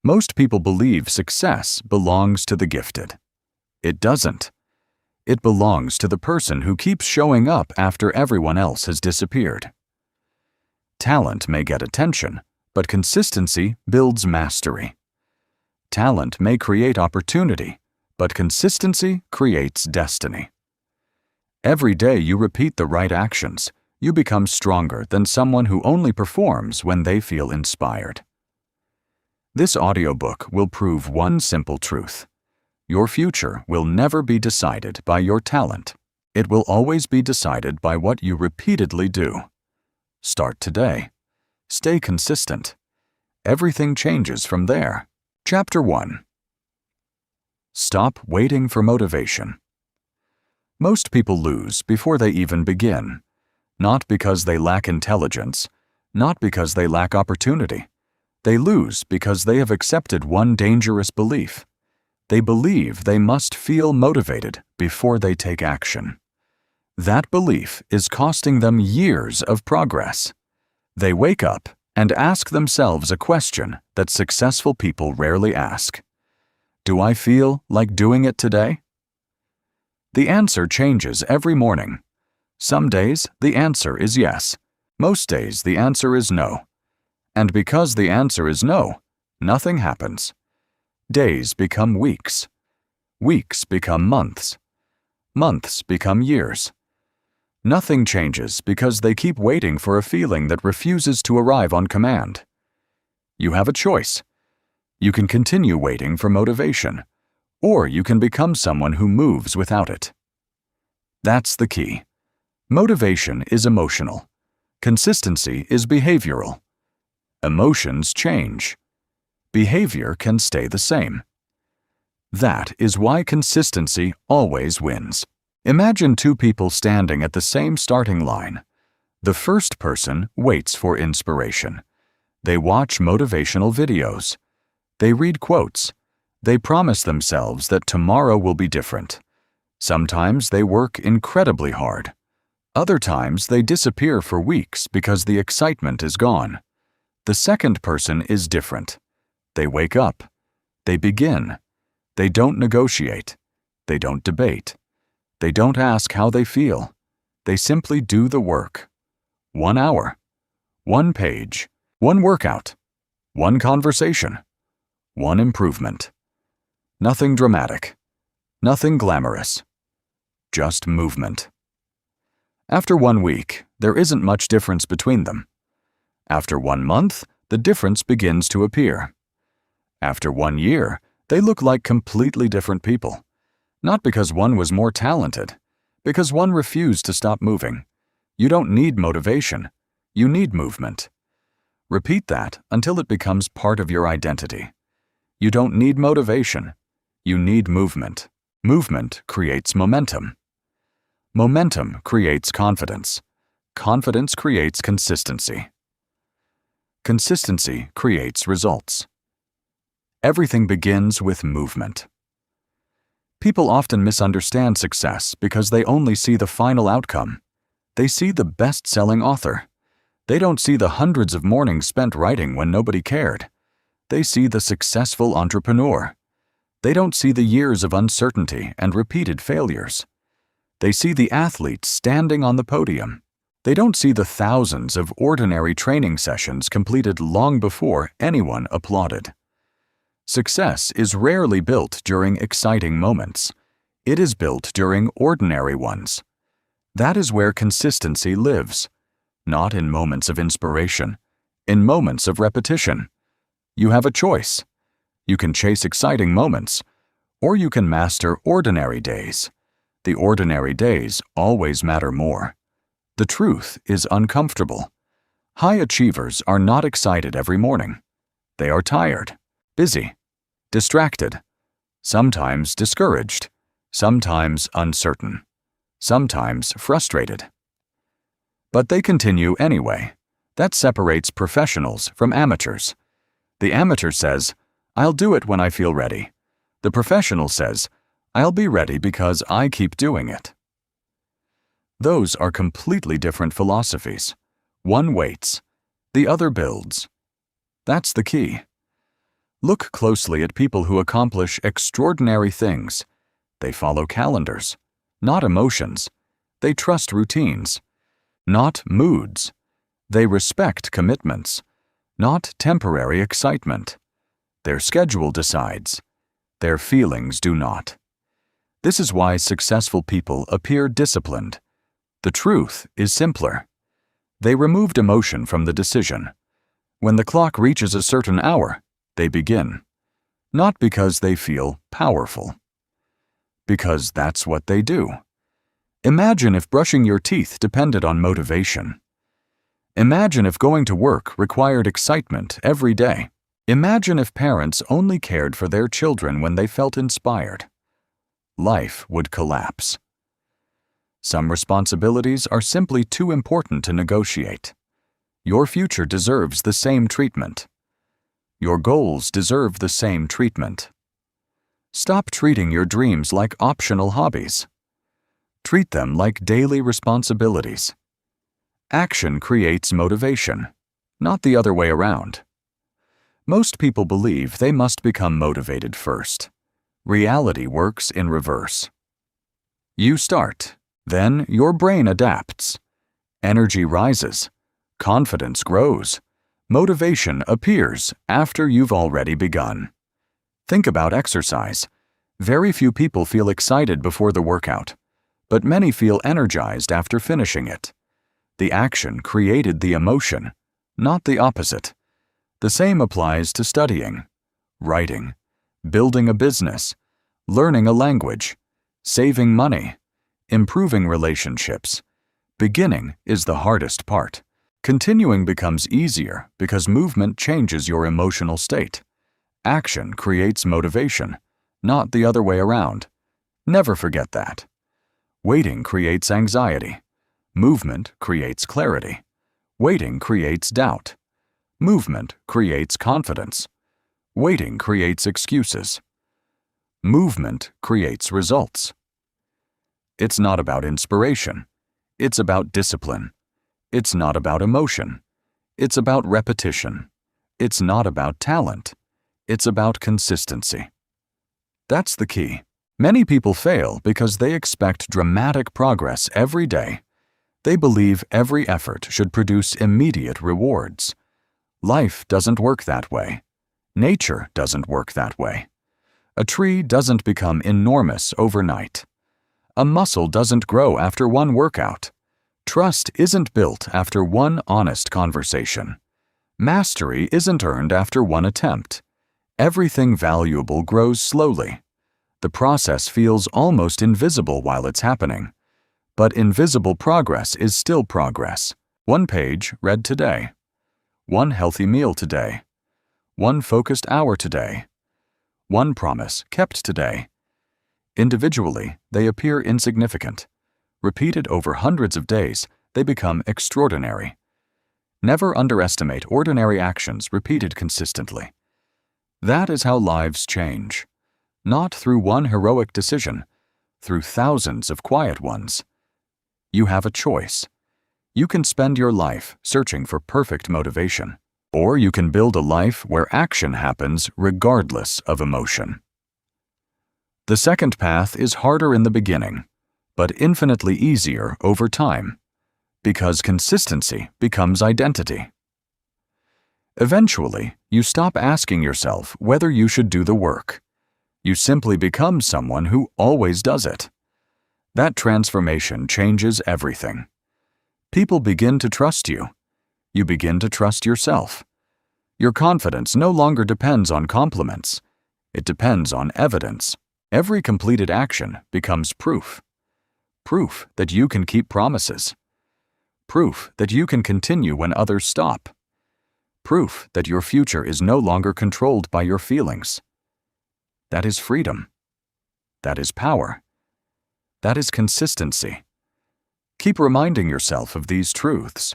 Most people believe success belongs to the gifted. It doesn't. It belongs to the person who keeps showing up after everyone else has disappeared. Talent may get attention, but consistency builds mastery. Talent may create opportunity, but consistency creates destiny. Every day you repeat the right actions, you become stronger than someone who only performs when they feel inspired. This audiobook will prove one simple truth. Your future will never be decided by your talent. It will always be decided by what you repeatedly do. Start today. Stay consistent. Everything changes from there. Chapter 1. Stop waiting for motivation. Most people lose before they even begin, not because they lack intelligence, not because they lack opportunity. They lose because they have accepted one dangerous belief. They believe they must feel motivated before they take action. That belief is costing them years of progress. They wake up and ask themselves a question that successful people rarely ask. Do I feel like doing it today? The answer changes every morning. Some days the answer is yes. Most days the answer is no. And because the answer is no, nothing happens. Days become weeks. Weeks become months. Months become years. Nothing changes because they keep waiting for a feeling that refuses to arrive on command. You have a choice. You can continue waiting for motivation, or you can become someone who moves without it. That's the key. Motivation is emotional. Consistency is behavioral. Emotions change. Behavior can stay the same. That is why consistency always wins. Imagine two people standing at the same starting line. The first person waits for inspiration. They watch motivational videos. They read quotes. They promise themselves that tomorrow will be different. Sometimes they work incredibly hard. Other times they disappear for weeks because the excitement is gone. The second person is different. They wake up. They begin. They don't negotiate. They don't debate. They don't ask how they feel. They simply do the work. 1 hour. 1 page. 1 workout. 1 conversation. 1 improvement. Nothing dramatic. Nothing glamorous. Just movement. After 1 week, there isn't much difference between them. After 1 month, the difference begins to appear. After 1 year, they look like completely different people. Not because one was more talented, because one refused to stop moving. You don't need motivation. You need movement. Repeat that until it becomes part of your identity. You don't need motivation. You need movement. Movement creates momentum. Momentum creates confidence. Confidence creates consistency. Consistency creates results. Everything begins with movement. People often misunderstand success because they only see the final outcome. They see the best-selling author. They don't see the hundreds of mornings spent writing when nobody cared. They see the successful entrepreneur. They don't see the years of uncertainty and repeated failures. They see the athlete standing on the podium. They don't see the thousands of ordinary training sessions completed long before anyone applauded. Success is rarely built during exciting moments. It is built during ordinary ones. That is where consistency lives, not in moments of inspiration, in moments of repetition. You have a choice. You can chase exciting moments, or you can master ordinary days. The ordinary days always matter more. The truth is uncomfortable. High achievers are not excited every morning. They are tired, busy, distracted, sometimes discouraged, sometimes uncertain, sometimes frustrated. But they continue anyway. That separates professionals from amateurs. The amateur says, "I'll do it when I feel ready." The professional says, "I'll be ready because I keep doing it." Those are completely different philosophies. One waits, the other builds. That's the key. Look closely at people who accomplish extraordinary things. They follow calendars, not emotions. They trust routines, not moods. They respect commitments, not temporary excitement. Their schedule decides. Their feelings do not. This is why successful people appear disciplined. The truth is simpler. They removed emotion from the decision. When the clock reaches a certain hour, they begin. Not because they feel powerful. Because that's what they do. Imagine if brushing your teeth depended on motivation. Imagine if going to work required excitement every day. Imagine if parents only cared for their children when they felt inspired. Life would collapse. Some responsibilities are simply too important to negotiate. Your future deserves the same treatment. Your goals deserve the same treatment. Stop treating your dreams like optional hobbies. Treat them like daily responsibilities. Action creates motivation, not the other way around. Most people believe they must become motivated first. Reality works in reverse. You start. Then your brain adapts. Energy rises. Confidence grows. Motivation appears after you've already begun. Think about exercise. Very few people feel excited before the workout, but many feel energized after finishing it. The action created the emotion, not the opposite. The same applies to studying, writing, building a business, learning a language, saving money, improving relationships. Beginning is the hardest part. Continuing becomes easier because movement changes your emotional state. Action creates motivation, not the other way around. Never forget that. Waiting creates anxiety. Movement creates clarity. Waiting creates doubt. Movement creates confidence. Waiting creates excuses. Movement creates results. It's not about inspiration. It's about discipline. It's not about emotion. It's about repetition. It's not about talent. It's about consistency. That's the key. Many people fail because they expect dramatic progress every day. They believe every effort should produce immediate rewards. Life doesn't work that way. Nature doesn't work that way. A tree doesn't become enormous overnight. A muscle doesn't grow after one workout. Trust isn't built after one honest conversation. Mastery isn't earned after one attempt. Everything valuable grows slowly. The process feels almost invisible while it's happening. But invisible progress is still progress. One page read today. One healthy meal today. One focused hour today. One promise kept today. Individually, they appear insignificant. Repeated over hundreds of days, they become extraordinary. Never underestimate ordinary actions repeated consistently. That is how lives change. Not through one heroic decision, through thousands of quiet ones. You have a choice. You can spend your life searching for perfect motivation, or you can build a life where action happens regardless of emotion. The second path is harder in the beginning, but infinitely easier over time, because consistency becomes identity. Eventually, you stop asking yourself whether you should do the work. You simply become someone who always does it. That transformation changes everything. People begin to trust you. You begin to trust yourself. Your confidence no longer depends on compliments. It depends on evidence. Every completed action becomes proof. Proof that you can keep promises. Proof that you can continue when others stop. Proof that your future is no longer controlled by your feelings. That is freedom. That is power. That is consistency. Keep reminding yourself of these truths.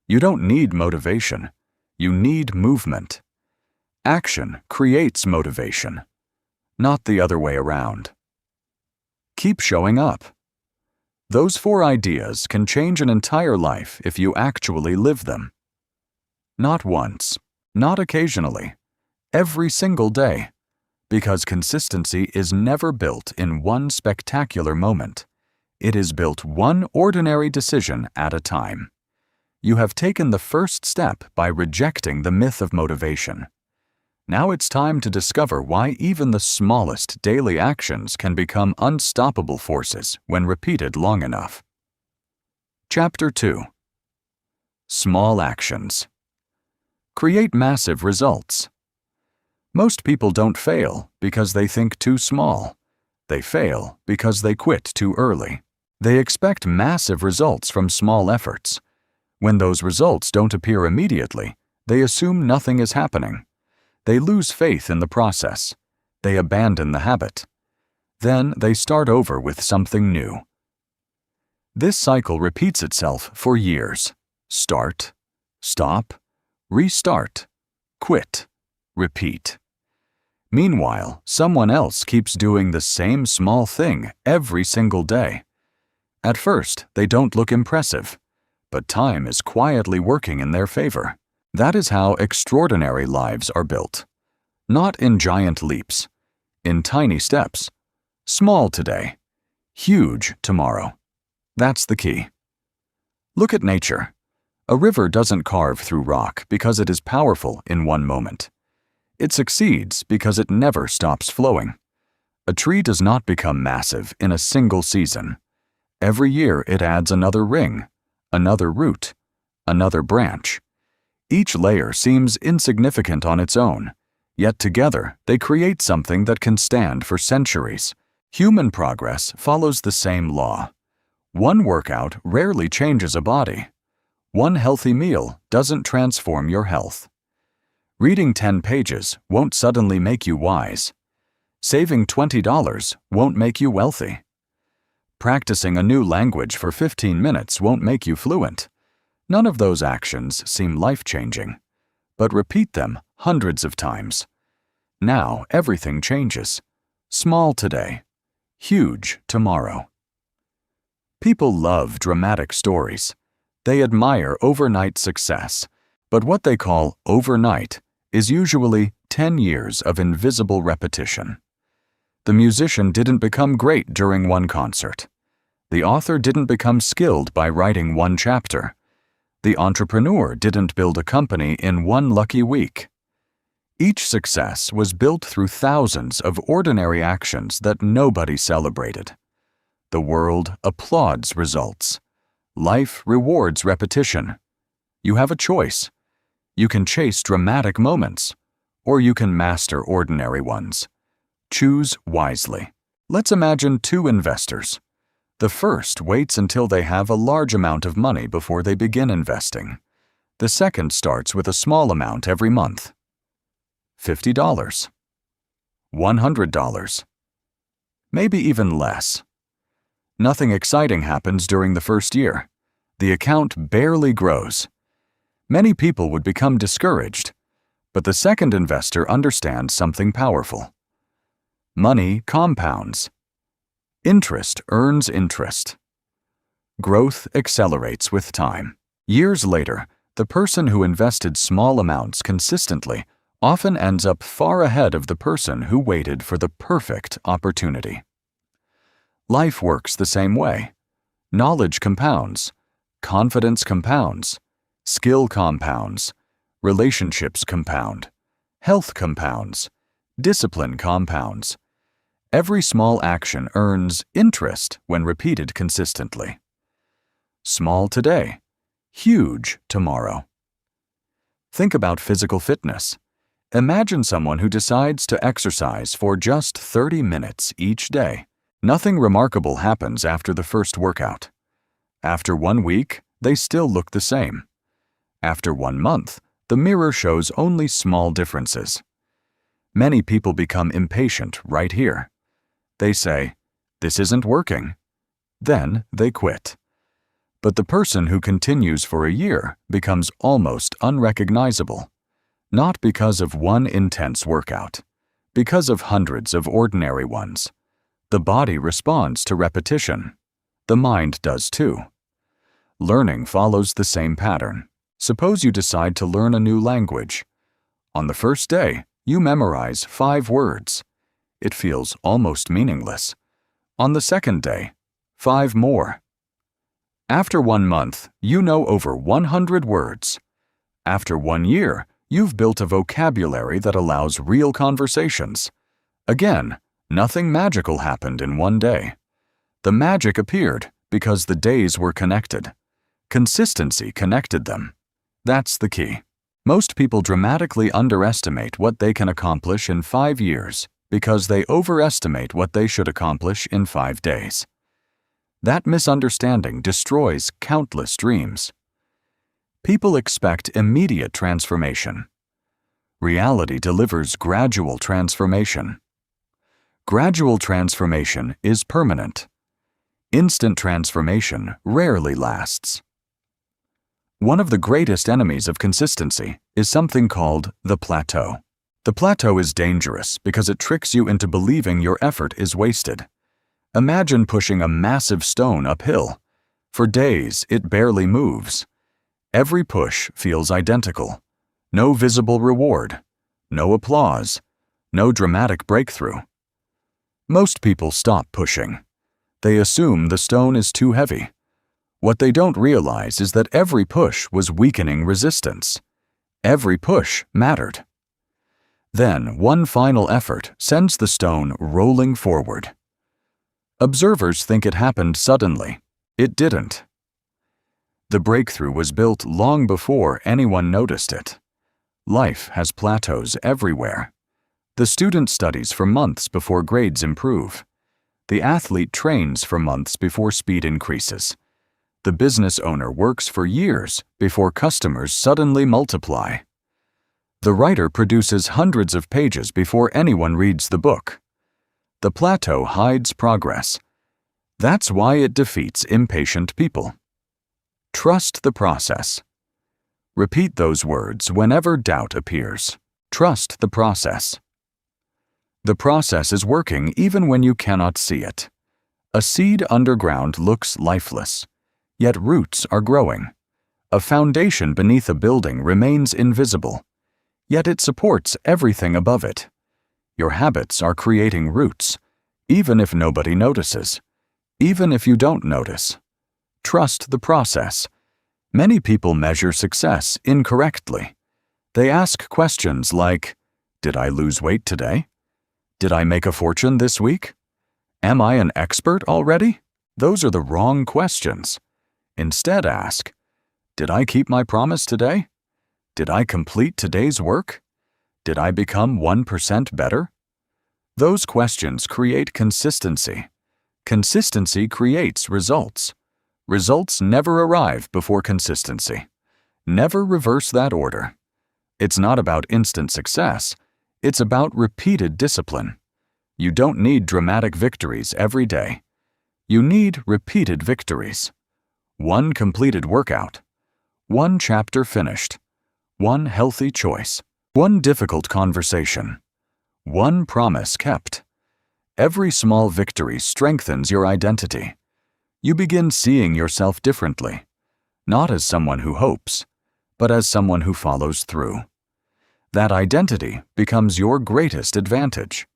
You don't need motivation. You need movement. Action creates motivation, not the other way around. Keep showing up. Those 4 ideas can change an entire life if you actually live them. Not once, not occasionally. every single day, because consistency is never built in one spectacular moment. It is built one ordinary decision at a time. You have taken the first step by rejecting the myth of motivation. Now it's time to discover why even the smallest daily actions can become unstoppable forces when repeated long enough. Chapter 2. Small Actions. Create massive results. Most people don't fail because they think too small. They fail because they quit too early. They expect massive results from small efforts. When those results don't appear immediately, they assume nothing is happening. They lose faith in the process. They abandon the habit. Then they start over with something new. This cycle repeats itself for years. Start, stop, restart, quit, repeat. Meanwhile, someone else keeps doing the same small thing every single day. At first, they don't look impressive, but time is quietly working in their favor. That is how extraordinary lives are built. Not in giant leaps, in tiny steps. Small today, huge tomorrow. That's the key. Look at nature. A river doesn't carve through rock because it is powerful in one moment. It succeeds because it never stops flowing. A tree does not become massive in a single season. Every year it adds another ring, another root, another branch. Each layer seems insignificant on its own, yet together they create something that can stand for centuries. Human progress follows the same law. One workout rarely changes a body. One healthy meal doesn't transform your health. Reading 10 pages won't suddenly make you wise. Saving $20 won't make you wealthy. Practicing a new language for 15 minutes won't make you fluent. None of those actions seem life-changing, but repeat them hundreds of times. Now everything changes. Small today, huge tomorrow. People love dramatic stories. They admire overnight success, but what they call overnight is usually 10 years of invisible repetition. The musician didn't become great during one concert. The author didn't become skilled by writing one chapter. The entrepreneur didn't build a company in one lucky week. Each success was built through thousands of ordinary actions that nobody celebrated. The world applauds results. Life rewards repetition. You have a choice. You can chase dramatic moments, or you can master ordinary ones. Choose wisely. Let's imagine two investors. The first waits until they have a large amount of money before they begin investing. The second starts with a small amount every month. $50, $100, maybe even less. Nothing exciting happens during the first year. The account barely grows. Many people would become discouraged, but the second investor understands something powerful. Money compounds. Interest earns interest. Growth accelerates with time. Years later, the person who invested small amounts consistently often ends up far ahead of the person who waited for the perfect opportunity. Life works the same way. Knowledge compounds. Confidence compounds. Skill compounds. Relationships compound. Health compounds. Discipline compounds. Every small action earns interest when repeated consistently. Small today, huge tomorrow. Think about physical fitness. Imagine someone who decides to exercise for just 30 minutes each day. Nothing remarkable happens after the first workout. After 1 week, they still look the same. After 1 month, the mirror shows only small differences. Many people become impatient right here. They say, "This isn't working." Then they quit. But the person who continues for a year becomes almost unrecognizable, not because of one intense workout, because of hundreds of ordinary ones. The body responds to repetition. The mind does too. Learning follows the same pattern. Suppose you decide to learn a new language. On the first day, you memorize 5 words. It feels almost meaningless. On the second day, 5 more. After 1 month, you know over 100 words. After 1 year, you've built a vocabulary that allows real conversations. Again, nothing magical happened in 1 day. The magic appeared because the days were connected. Consistency connected them. That's the key. Most people dramatically underestimate what they can accomplish in 5 years because they overestimate what they should accomplish in 5 days. That misunderstanding destroys countless dreams. People expect immediate transformation. Reality delivers gradual transformation. Gradual transformation is permanent. Instant transformation rarely lasts. One of the greatest enemies of consistency is something called the plateau. The plateau is dangerous because it tricks you into believing your effort is wasted. Imagine pushing a massive stone uphill. For days, it barely moves. Every push feels identical. No visible reward, no applause, no dramatic breakthrough. Most people stop pushing. They assume the stone is too heavy. What they don't realize is that every push was weakening resistance. Every push mattered. Then, one final effort sends the stone rolling forward. Observers think it happened suddenly. It didn't. The breakthrough was built long before anyone noticed it. Life has plateaus everywhere. The student studies for months before grades improve. The athlete trains for months before speed increases. The business owner works for years before customers suddenly multiply. The writer produces hundreds of pages before anyone reads the book. The plateau hides progress. That's why it defeats impatient people. Trust the process. Repeat those words whenever doubt appears. Trust the process. The process is working even when you cannot see it. A seed underground looks lifeless, yet roots are growing. A foundation beneath a building remains invisible, yet it supports everything above it. Your habits are creating roots, even if nobody notices, even if you don't notice. Trust the process. Many people measure success incorrectly. They ask questions like, did I lose weight today? Did I make a fortune this week? Am I an expert already? Those are the wrong questions. Instead ask, did I keep my promise today? Did I complete today's work? Did I become 1% better? Those questions create consistency. Consistency creates results. Results never arrive before consistency. Never reverse that order. It's not about instant success. It's about repeated discipline. You don't need dramatic victories every day. You need repeated victories. One completed workout. One chapter finished. One healthy choice. One difficult conversation. One promise kept. Every small victory strengthens your identity. You begin seeing yourself differently, not as someone who hopes, but as someone who follows through. That identity becomes your greatest advantage.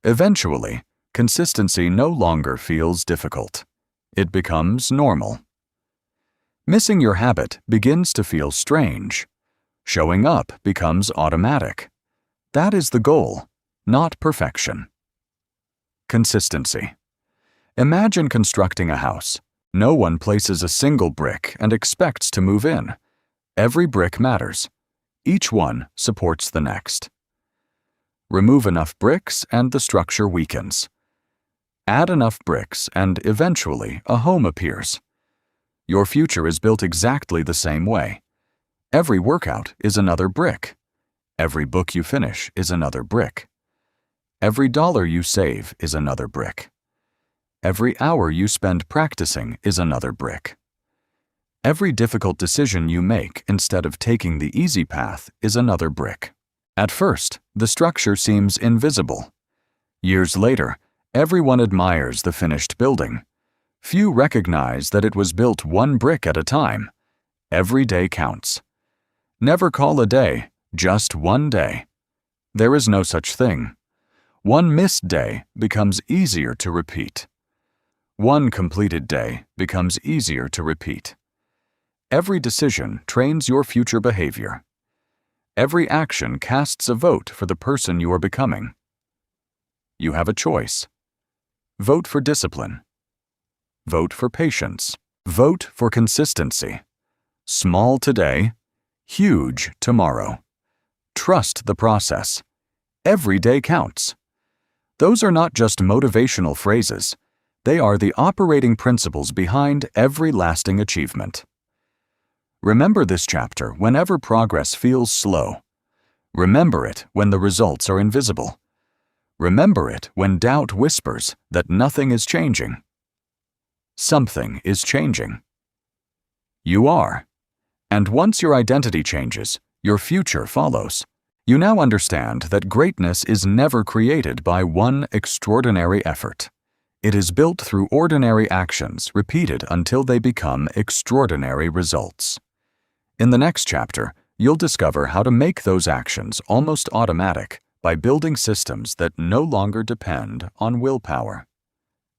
Eventually, consistency no longer feels difficult. It becomes normal. Missing your habit begins to feel strange. Showing up becomes automatic. That is the goal, not perfection. Consistency. Imagine constructing a house. No one places a single brick and expects to move in. Every brick matters. Each one supports the next. Remove enough bricks and the structure weakens. Add enough bricks and eventually a home appears. Your future is built exactly the same way. Every workout is another brick. Every book you finish is another brick. Every dollar you save is another brick. Every hour you spend practicing is another brick. Every difficult decision you make instead of taking the easy path is another brick. At first, the structure seems invisible. Years later, everyone admires the finished building. Few recognize that it was built one brick at a time. Every day counts. Never call a day, just one day. There is no such thing. One missed day becomes easier to repeat. One completed day becomes easier to repeat. Every decision trains your future behavior. Every action casts a vote for the person you are becoming. You have a choice. Vote for discipline. Vote for patience. Vote for consistency. Small today, huge tomorrow. Trust the process. Every day counts. Those are not just motivational phrases. They are the operating principles behind every lasting achievement. Remember this chapter whenever progress feels slow. Remember it when the results are invisible. Remember it when doubt whispers that nothing is changing. Something is changing. You are. And once your identity changes, your future follows. You now understand that greatness is never created by one extraordinary effort. It is built through ordinary actions repeated until they become extraordinary results. In the next chapter, you'll discover how to make those actions almost automatic by building systems that no longer depend on willpower.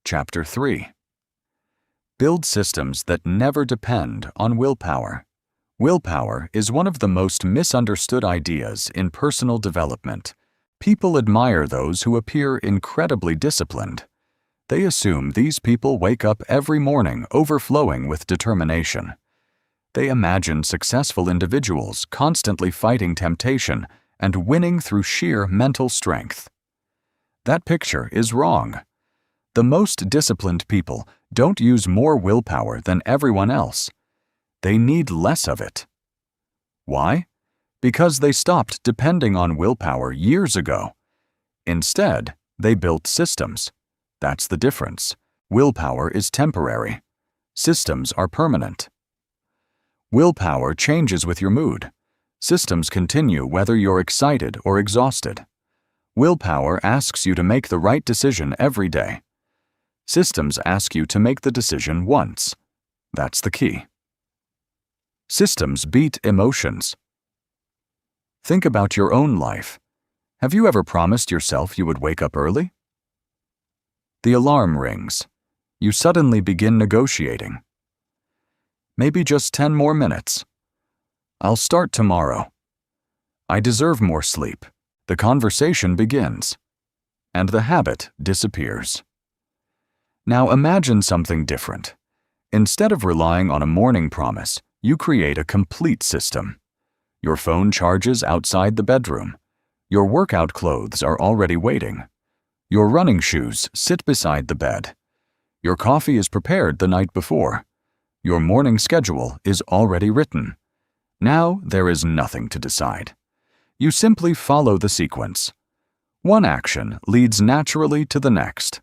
Chapter 3. Build systems that never depend on willpower. Willpower is one of the most misunderstood ideas in personal development. People admire those who appear incredibly disciplined. They assume these people wake up every morning overflowing with determination. They imagine successful individuals constantly fighting temptation and winning through sheer mental strength. That picture is wrong. The most disciplined people don't use more willpower than everyone else. They need less of it. Why? Because they stopped depending on willpower years ago. Instead, they built systems. That's the difference. Willpower is temporary. Systems are permanent. Willpower changes with your mood. Systems continue whether you're excited or exhausted. Willpower asks you to make the right decision every day. Systems ask you to make the decision once. That's the key. Systems beat emotions. Think about your own life. Have you ever promised yourself you would wake up early? The alarm rings. You suddenly begin negotiating. Maybe just 10 more minutes. I'll start tomorrow. I deserve more sleep. The conversation begins. And the habit disappears. Now imagine something different. Instead of relying on a morning promise, you create a complete system. Your phone charges outside the bedroom. Your workout clothes are already waiting. Your running shoes sit beside the bed. Your coffee is prepared the night before. Your morning schedule is already written. Now there is nothing to decide. You simply follow the sequence. One action leads naturally to the next.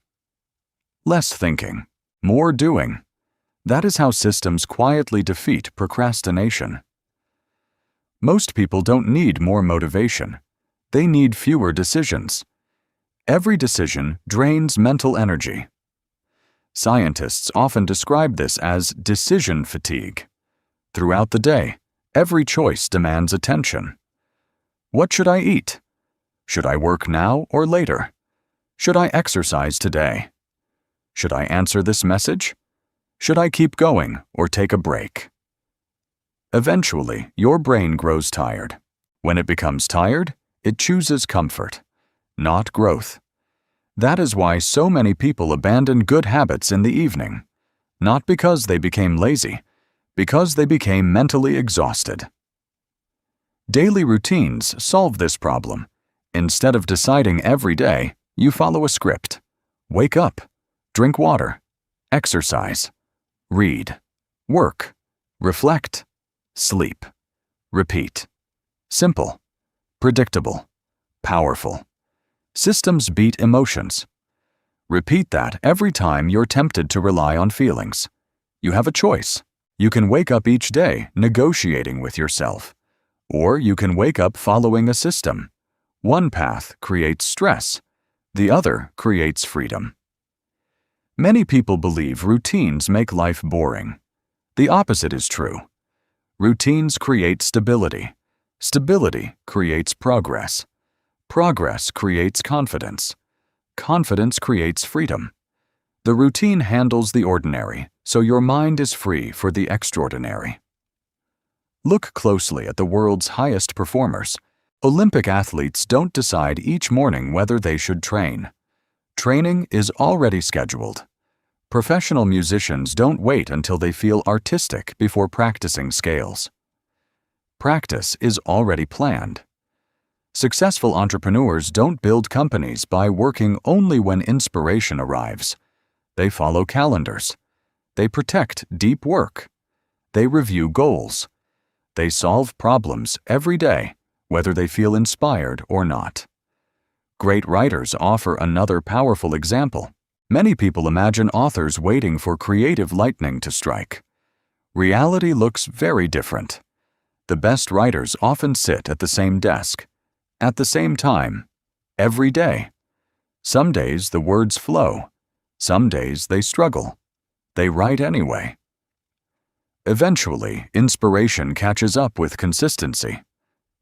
Less thinking, more doing. That is how systems quietly defeat procrastination. Most people don't need more motivation. They need fewer decisions. Every decision drains mental energy. Scientists often describe this as decision fatigue. Throughout the day, every choice demands attention. What should I eat? Should I work now or later? Should I exercise today? Should I answer this message? Should I keep going or take a break? Eventually, your brain grows tired. When it becomes tired, it chooses comfort, not growth. That is why so many people abandon good habits in the evening, not because they became lazy, because they became mentally exhausted. Daily routines solve this problem. Instead of deciding every day, you follow a script. Wake up, drink water, exercise, read, work, reflect, sleep, repeat. Simple, predictable, powerful. Systems beat emotions. Repeat that every time you're tempted to rely on feelings. You have a choice. You can wake up each day negotiating with yourself, or you can wake up following a system. One path creates stress. The other creates freedom. Many people believe routines make life boring. The opposite is true. Routines create stability. Stability creates progress. Progress creates confidence. Confidence creates freedom. The routine handles the ordinary, so your mind is free for the extraordinary. Look closely at the world's highest performers. Olympic athletes don't decide each morning whether they should train. Training is already scheduled. Professional musicians don't wait until they feel artistic before practicing scales. Practice is already planned. Successful entrepreneurs don't build companies by working only when inspiration arrives. They follow calendars. They protect deep work. They review goals. They solve problems every day, whether they feel inspired or not. Great writers offer another powerful example. Many people imagine authors waiting for creative lightning to strike. Reality looks very different. The best writers often sit at the same desk, at the same time, every day. Some days the words flow. Some days they struggle. They write anyway. Eventually, inspiration catches up with consistency.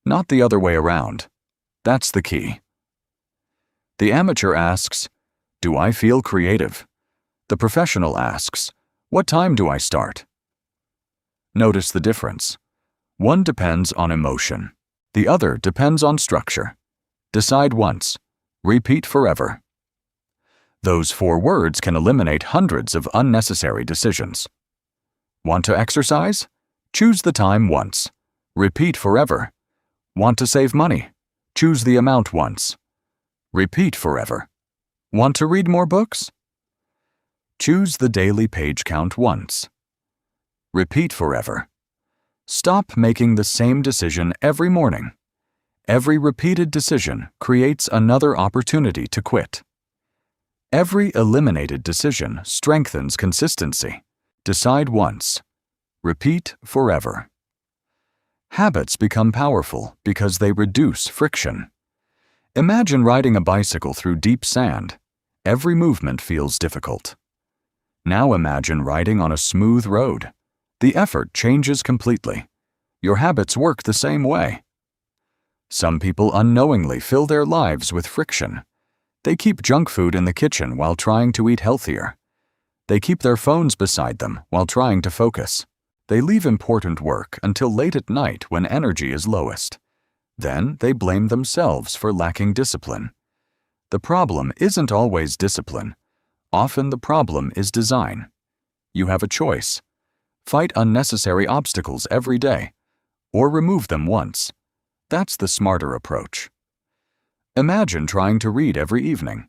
Not the other way around. That's the key. The amateur asks, "Do I feel creative?" The professional asks, "What time do I start?" Notice the difference. One depends on emotion. The other depends on structure. Decide once. Repeat forever. Those 4 words can eliminate hundreds of unnecessary decisions. Want to exercise? Choose the time once. Repeat forever. Want to save money? Choose the amount once. Repeat forever. Want to read more books? Choose the daily page count once. Repeat forever. Stop making the same decision every morning. Every repeated decision creates another opportunity to quit. Every eliminated decision strengthens consistency. Decide once. Repeat forever. Habits become powerful because they reduce friction. Imagine riding a bicycle through deep sand. Every movement feels difficult. Now imagine riding on a smooth road. The effort changes completely. Your habits work the same way. Some people unknowingly fill their lives with friction. They keep junk food in the kitchen while trying to eat healthier. They keep their phones beside them while trying to focus. They leave important work until late at night when energy is lowest. Then they blame themselves for lacking discipline. The problem isn't always discipline. Often the problem is design. You have a choice. Fight unnecessary obstacles every day, or remove them once. That's the smarter approach. Imagine trying to read every evening.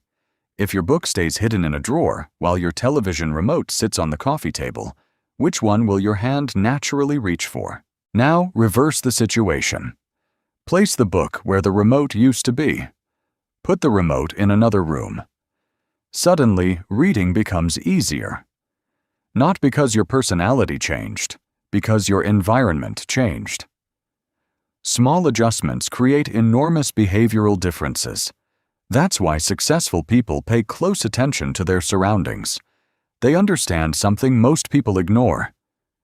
If your book stays hidden in a drawer while your television remote sits on the coffee table, which one will your hand naturally reach for? Now reverse the situation. Place the book where the remote used to be. Put the remote in another room. Suddenly, reading becomes easier. Not because your personality changed, because your environment changed. Small adjustments create enormous behavioral differences. That's why successful people pay close attention to their surroundings. They understand something most people ignore.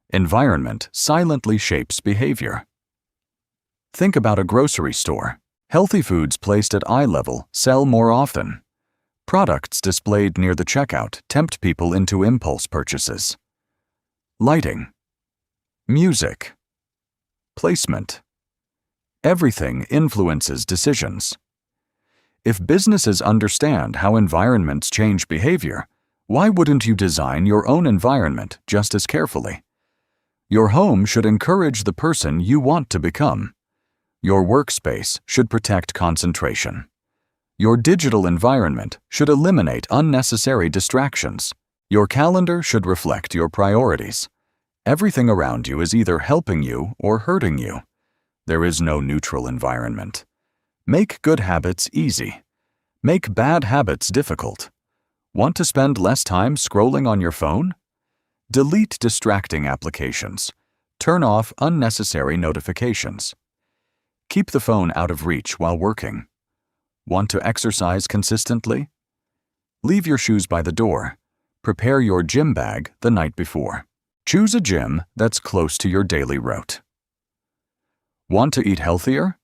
Environment silently shapes behavior. Think about a grocery store. Healthy foods placed at eye level sell more often. Products displayed near the checkout tempt people into impulse purchases. Lighting. Music. Placement. Everything influences decisions. If businesses understand how environments change behavior, why wouldn't you design your own environment just as carefully? Your home should encourage the person you want to become. Your workspace should protect concentration. Your digital environment should eliminate unnecessary distractions. Your calendar should reflect your priorities. Everything around you is either helping you or hurting you. There is no neutral environment. Make good habits easy. Make bad habits difficult. Want to spend less time scrolling on your phone? Delete distracting applications. Turn off unnecessary notifications. Keep the phone out of reach while working. Want to exercise consistently? Leave your shoes by the door. Prepare your gym bag the night before. Choose a gym that's close to your daily route. Want to eat healthier?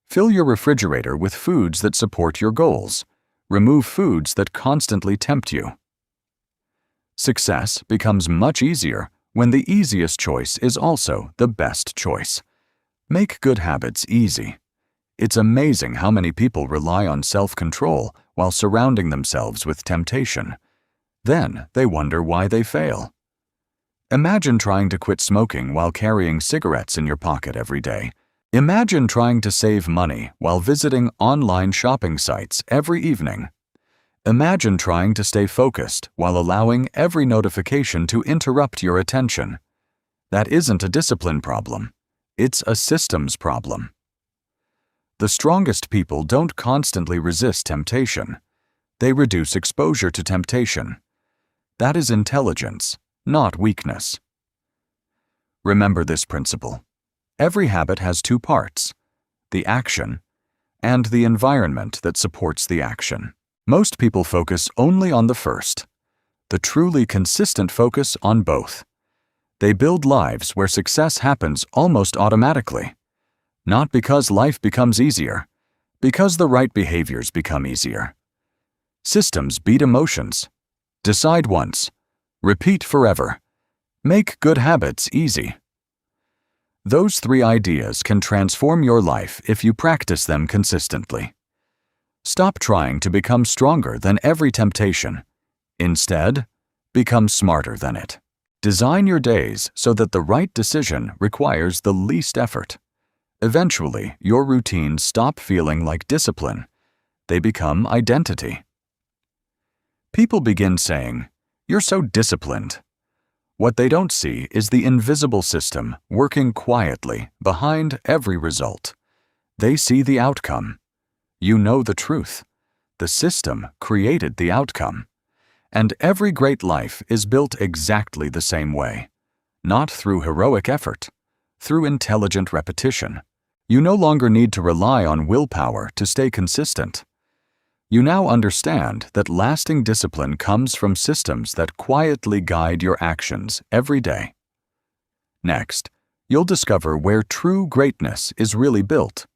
Fill your refrigerator with foods that support your goals. Remove foods that constantly tempt you. Success becomes much easier when the easiest choice is also the best choice. Make good habits easy. It's amazing how many people rely on self-control while surrounding themselves with temptation. Then they wonder why they fail. Imagine trying to quit smoking while carrying cigarettes in your pocket every day. Imagine trying to save money while visiting online shopping sites every evening. Imagine trying to stay focused while allowing every notification to interrupt your attention. That isn't a discipline problem. It's a systems problem. The strongest people don't constantly resist temptation. They reduce exposure to temptation. That is intelligence, not weakness. Remember this principle. Every habit has two parts, the action and the environment that supports the action. Most people focus only on the first. The truly consistent focus on both. They build lives where success happens almost automatically. Not because life becomes easier, because the right behaviors become easier. Systems beat emotions. Decide once. Repeat forever. Make good habits easy. Those 3 ideas can transform your life if you practice them consistently. Stop trying to become stronger than every temptation. Instead, become smarter than it. Design your days so that the right decision requires the least effort. Eventually, your routines stop feeling like discipline. They become identity. People begin saying, "You're so disciplined." What they don't see is the invisible system working quietly behind every result. They see the outcome. You know the truth. The system created the outcome. And every great life is built exactly the same way. Not through heroic effort, through intelligent repetition. You no longer need to rely on willpower to stay consistent. You now understand that lasting discipline comes from systems that quietly guide your actions every day. Next, you'll discover where true greatness is really built.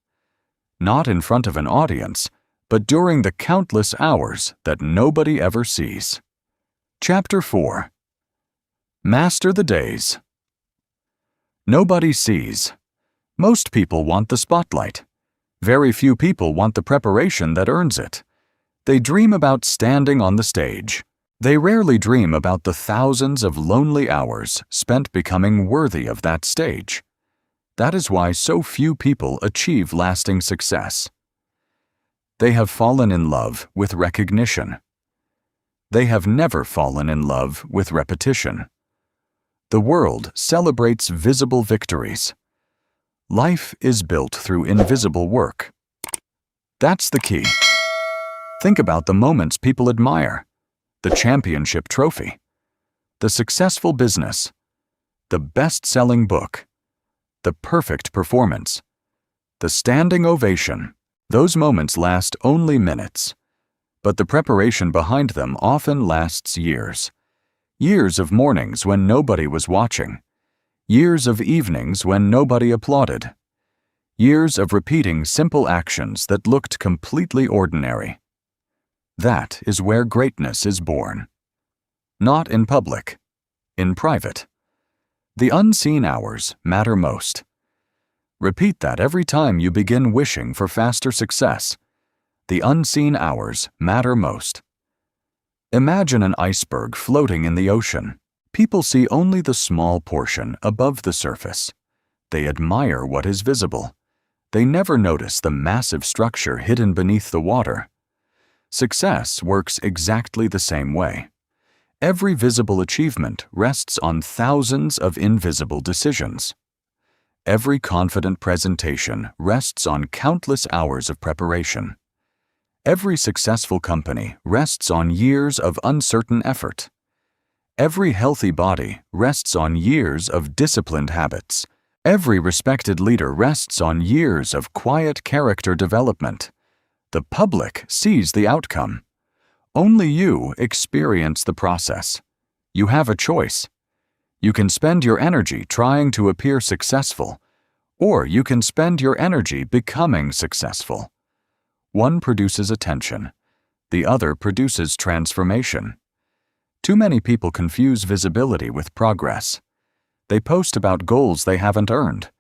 Not in front of an audience, but during the countless hours that nobody ever sees. Chapter 4. Master the Days. Nobody sees. Most people want the spotlight. Very few people want the preparation that earns it. They dream about standing on the stage. They rarely dream about the thousands of lonely hours spent becoming worthy of that stage. That is why so few people achieve lasting success. They have fallen in love with recognition. They have never fallen in love with repetition. The world celebrates visible victories. Life is built through invisible work. That's the key. Think about the moments people admire: the championship trophy, the successful business, the best-selling book, the perfect performance, the standing ovation. Those moments last only minutes, but the preparation behind them often lasts years. Years of mornings when nobody was watching, years of evenings when nobody applauded, years of repeating simple actions that looked completely ordinary. That is where greatness is born. Not in public, in private. The unseen hours matter most. Repeat that every time you begin wishing for faster success. The unseen hours matter most. Imagine an iceberg floating in the ocean. People see only the small portion above the surface. They admire what is visible. They never notice the massive structure hidden beneath the water. Success works exactly the same way. Every visible achievement rests on thousands of invisible decisions. Every confident presentation rests on countless hours of preparation. Every successful company rests on years of uncertain effort. Every healthy body rests on years of disciplined habits. Every respected leader rests on years of quiet character development. The public sees the outcome. Only you experience the process. You have a choice. You can spend your energy trying to appear successful, Or you can spend your energy becoming successful. One produces attention. The other produces transformation. Too many people confuse visibility with progress. They post about goals they haven't earned.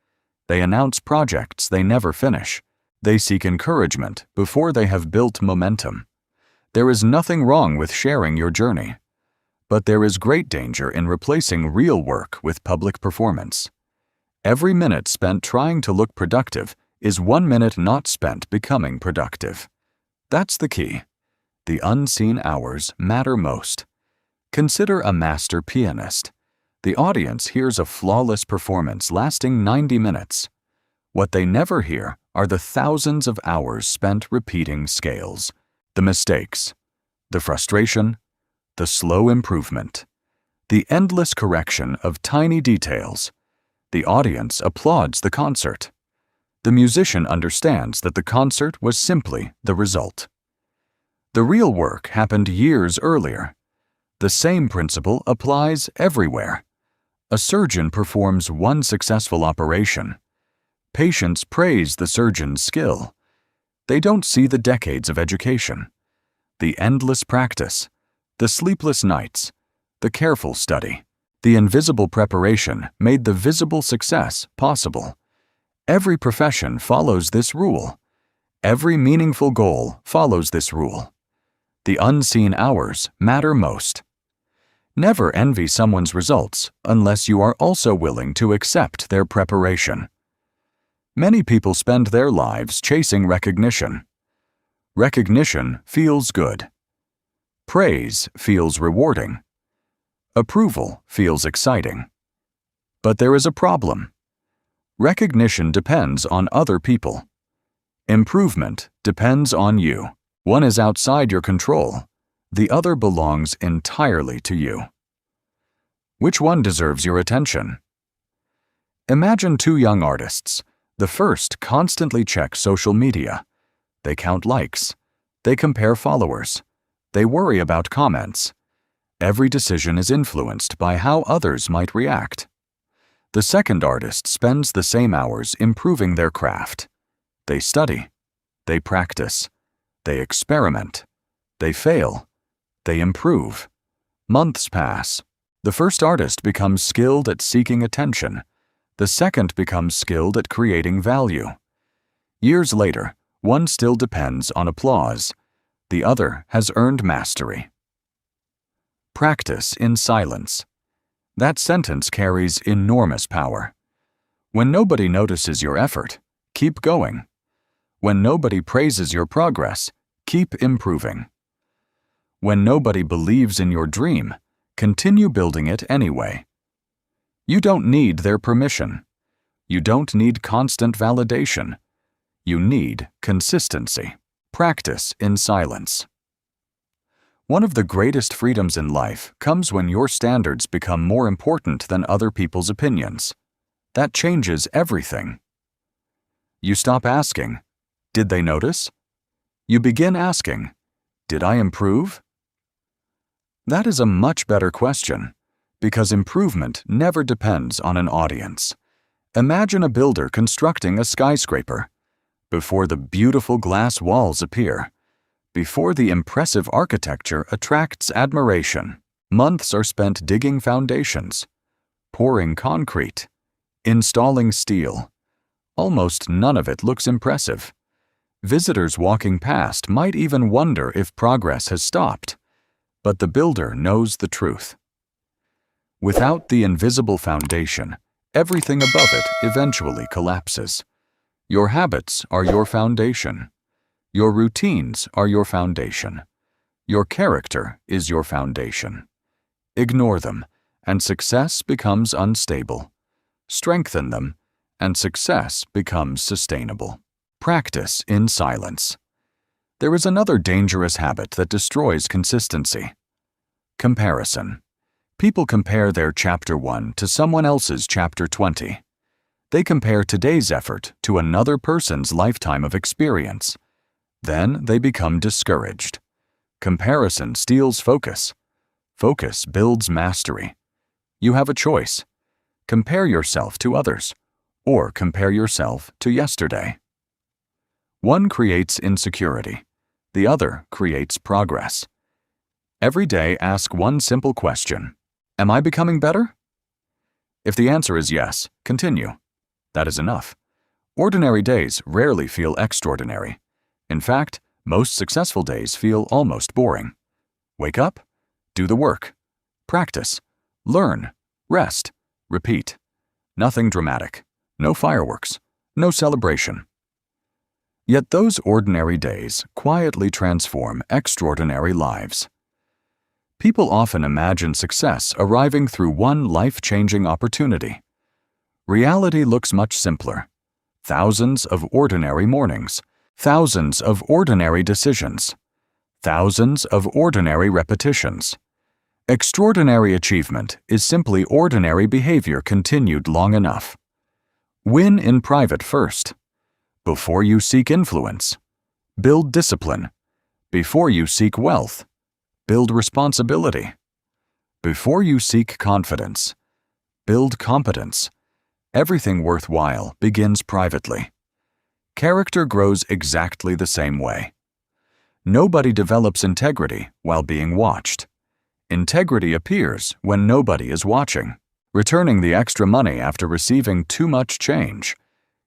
They announce projects they never finish. They seek encouragement before they have built momentum. There is nothing wrong with sharing your journey, but there is great danger in replacing real work with public performance. Every minute spent trying to look productive is 1 minute not spent becoming productive. That's the key. The unseen hours matter most. Consider a master pianist. The audience hears a flawless performance lasting 90 minutes. What they never hear are the thousands of hours spent repeating scales, the mistakes, the frustration, the slow improvement, the endless correction of tiny details. The audience applauds the concert. The musician understands that the concert was simply the result. The real work happened years earlier. The same principle applies everywhere. A surgeon performs one successful operation. Patients praise the surgeon's skill. They don't see the decades of education, the endless practice, the sleepless nights, the careful study. The invisible preparation made the visible success possible. Every profession follows this rule. Every meaningful goal follows this rule. The unseen hours matter most. Never envy someone's results unless you are also willing to accept their preparation. Many people spend their lives chasing recognition. Recognition feels good. Praise feels rewarding. Approval feels exciting. But there is a problem. Recognition depends on other people. Improvement depends on you. One is outside your control. The other belongs entirely to you. Which one deserves your attention? Imagine two young artists. The first constantly checks social media. They count likes. They compare followers. They worry about comments. Every decision is influenced by how others might react. The second artist spends the same hours improving their craft. They study. They practice. They experiment. They fail. They improve. Months pass. The first artist becomes skilled at seeking attention. The second becomes skilled at creating value. Years later, one still depends on applause. The other has earned mastery. Practice in silence. That sentence carries enormous power. When nobody notices your effort, keep going. When nobody praises your progress, keep improving. When nobody believes in your dream, continue building it anyway. You don't need their permission. You don't need constant validation. You need consistency. Practice in silence. One of the greatest freedoms in life comes when your standards become more important than other people's opinions. That changes everything. You stop asking, "Did they notice?" You begin asking, "Did I improve?" That is a much better question, because improvement never depends on an audience. Imagine a builder constructing a skyscraper. Before the beautiful glass walls appear, before the impressive architecture attracts admiration, months are spent digging foundations, pouring concrete, installing steel. Almost none of it looks impressive. Visitors walking past might even wonder if progress has stopped, but the builder knows the truth. Without the invisible foundation, everything above it eventually collapses. Your habits are your foundation. Your routines are your foundation. Your character is your foundation. Ignore them, and success becomes unstable. Strengthen them, and success becomes sustainable. Practice in silence. There is another dangerous habit that destroys consistency. Comparison. People compare their Chapter 1 to someone else's Chapter 20. They compare today's effort to another person's lifetime of experience. Then they become discouraged. Comparison steals focus. Focus builds mastery. You have a choice. Compare yourself to others, or compare yourself to yesterday. One creates insecurity. The other creates progress. Every day, ask one simple question. Am I becoming better? If the answer is yes, continue. That is enough. Ordinary days rarely feel extraordinary. In fact, most successful days feel almost boring. Wake up, do the work, practice, learn, rest, repeat. Nothing dramatic, no fireworks, no celebration. Yet those ordinary days quietly transform extraordinary lives. People often imagine success arriving through one life-changing opportunity. Reality looks much simpler. Thousands of ordinary mornings, thousands of ordinary decisions, thousands of ordinary repetitions. Extraordinary achievement is simply ordinary behavior continued long enough. Win in private first. Before you seek influence, build discipline. Before you seek wealth, build responsibility. Before you seek confidence, build competence. Everything worthwhile begins privately. Character grows exactly the same way. Nobody develops integrity while being watched. Integrity appears when nobody is watching. Returning the extra money after receiving too much change.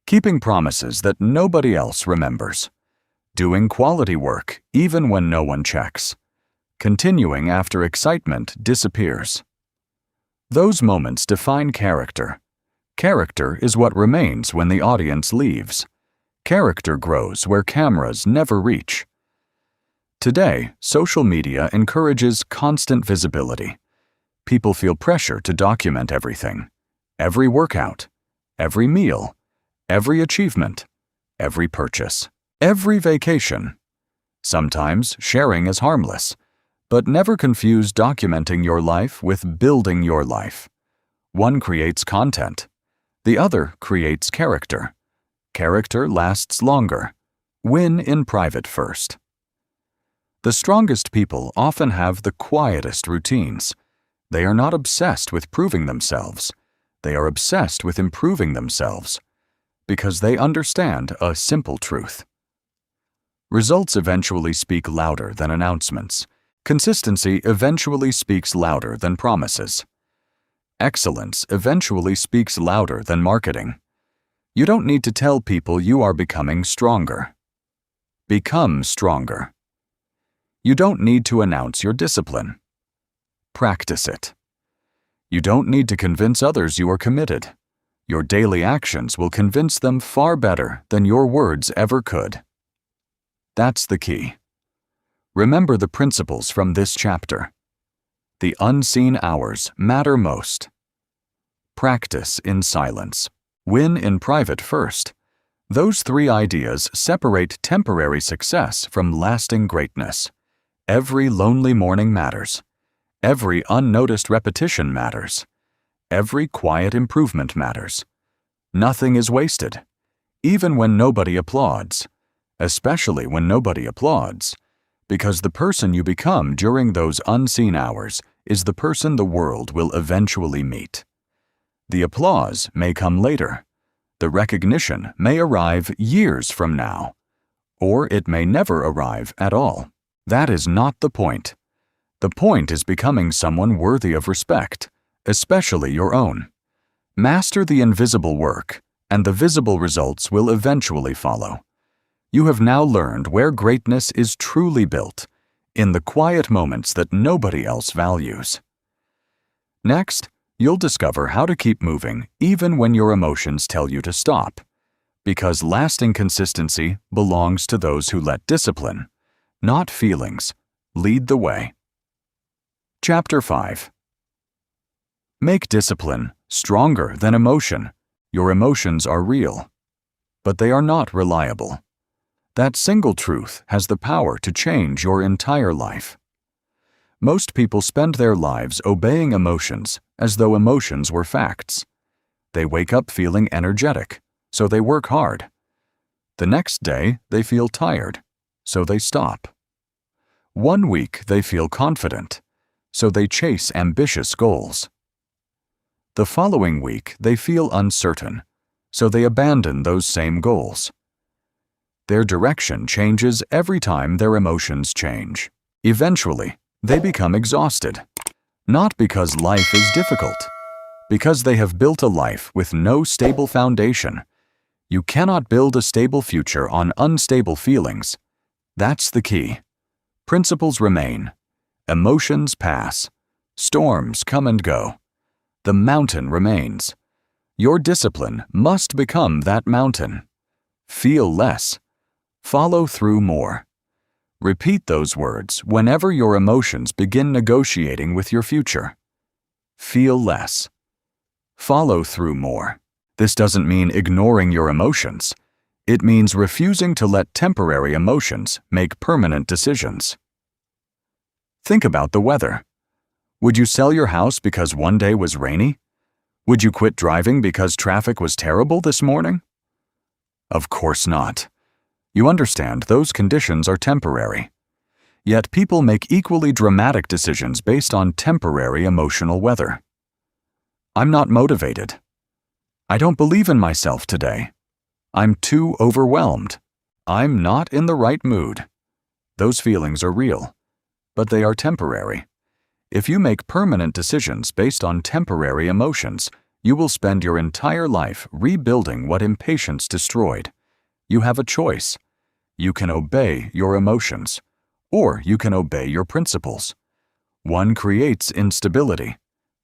Keeping promises that nobody else remembers. Doing quality work even when no one checks. Continuing after excitement disappears. Those moments define character. Character is what remains when the audience leaves. Character grows where cameras never reach. Today, social media encourages constant visibility. People feel pressure to document everything. Every workout, every meal, every achievement, every purchase, every vacation. Sometimes sharing is harmless, but never confuse documenting your life with building your life. One creates content. The other creates character. Character lasts longer. Win in private first. The strongest people often have the quietest routines. They are not obsessed with proving themselves. They are obsessed with improving themselves because they understand a simple truth. Results eventually speak louder than announcements. Consistency eventually speaks louder than promises. Excellence eventually speaks louder than marketing. You don't need to tell people you are becoming stronger. Become stronger. You don't need to announce your discipline. Practice it. You don't need to convince others you are committed. Your daily actions will convince them far better than your words ever could. That's the key. Remember the principles from this chapter. The unseen hours matter most. Practice in silence. Win in private first. Those three ideas separate temporary success from lasting greatness. Every lonely morning matters. Every unnoticed repetition matters. Every quiet improvement matters. Nothing is wasted, even when nobody applauds, especially when nobody applauds, because the person you become during those unseen hours is the person the world will eventually meet. The applause may come later. The recognition may arrive years from now, or it may never arrive at all. That is not the point. The point is becoming someone worthy of respect, especially your own. Master the invisible work, and the visible results will eventually follow. You have now learned where greatness is truly built, in the quiet moments that nobody else values. Next, you'll discover how to keep moving even when your emotions tell you to stop, because lasting consistency belongs to those who let discipline, not feelings, lead the way. Chapter 5. Make discipline stronger than emotion. Your emotions are real, but they are not reliable. That single truth has the power to change your entire life. Most people spend their lives obeying emotions as though emotions were facts. They wake up feeling energetic, so they work hard. The next day, they feel tired, so they stop. One week, they feel confident, so they chase ambitious goals. The following week, they feel uncertain, so they abandon those same goals. Their direction changes every time their emotions change. Eventually, they become exhausted, not because life is difficult, because they have built a life with no stable foundation. You cannot build a stable future on unstable feelings. That's the key. Principles remain. Emotions pass. Storms come and go. The mountain remains. Your discipline must become that mountain. Feel less. Follow through more. Repeat those words whenever your emotions begin negotiating with your future. Feel less. Follow through more. This doesn't mean ignoring your emotions. It means refusing to let temporary emotions make permanent decisions. Think about the weather. Would you sell your house because one day was rainy? Would you quit driving because traffic was terrible this morning? Of course not. You understand those conditions are temporary. Yet people make equally dramatic decisions based on temporary emotional weather. I'm not motivated. I don't believe in myself today. I'm too overwhelmed. I'm not in the right mood. Those feelings are real, but they are temporary. If you make permanent decisions based on temporary emotions, you will spend your entire life rebuilding what impatience destroyed. You have a choice. You can obey your emotions, or you can obey your principles. One creates instability.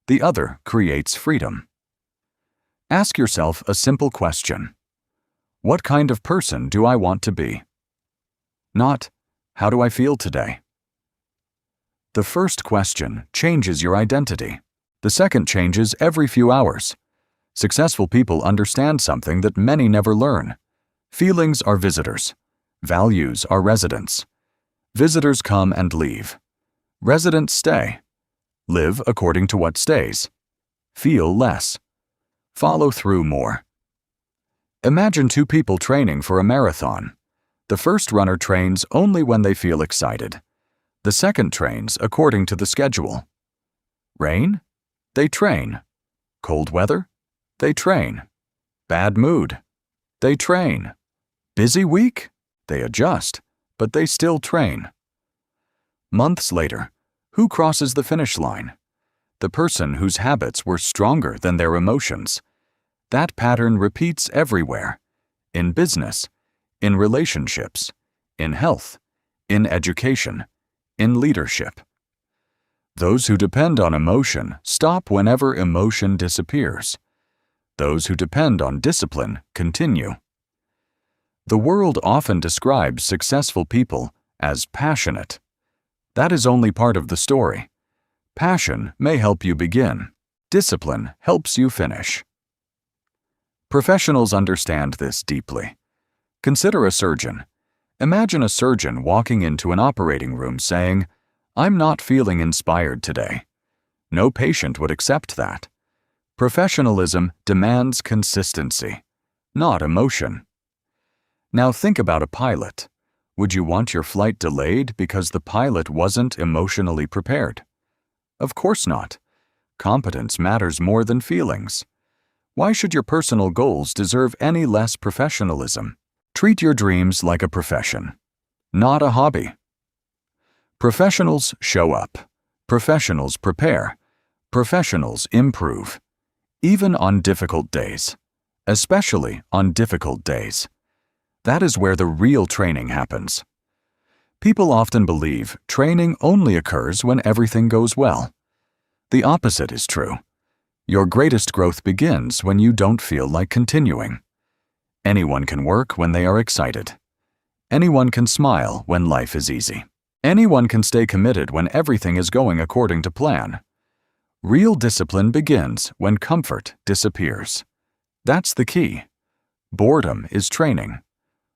The other creates freedom. Ask yourself a simple question. What kind of person do I want to be? Not, how do I feel today? The first question changes your identity. The second changes every few hours. Successful people understand something that many never learn. Feelings are visitors. Values are residents. Visitors come and leave. Residents stay. Live according to what stays. Feel less. Follow through more. Imagine two people training for a marathon. The first runner trains only when they feel excited. The second trains according to the schedule. Rain? They train. Cold weather? They train. Bad mood? They train. Busy week? They adjust, but they still train. Months later, who crosses the finish line? The person whose habits were stronger than their emotions. That pattern repeats everywhere. In business, in relationships, in health, in education, in leadership. Those who depend on emotion stop whenever emotion disappears. Those who depend on discipline continue. The world often describes successful people as passionate. That is only part of the story. Passion may help you begin. Discipline helps you finish. Professionals understand this deeply. Consider a surgeon. Imagine a surgeon walking into an operating room saying, "I'm not feeling inspired today." No patient would accept that. Professionalism demands consistency, not emotion. Now think about a pilot. Would you want your flight delayed because the pilot wasn't emotionally prepared? Of course not. Competence matters more than feelings. Why should your personal goals deserve any less professionalism? Treat your dreams like a profession, not a hobby. Professionals show up. Professionals prepare. Professionals improve. Even on difficult days. Especially on difficult days. That is where the real training happens. People often believe training only occurs when everything goes well. The opposite is true. Your greatest growth begins when you don't feel like continuing. Anyone can work when they are excited. Anyone can smile when life is easy. Anyone can stay committed when everything is going according to plan. Real discipline begins when comfort disappears. That's the key. Boredom is training.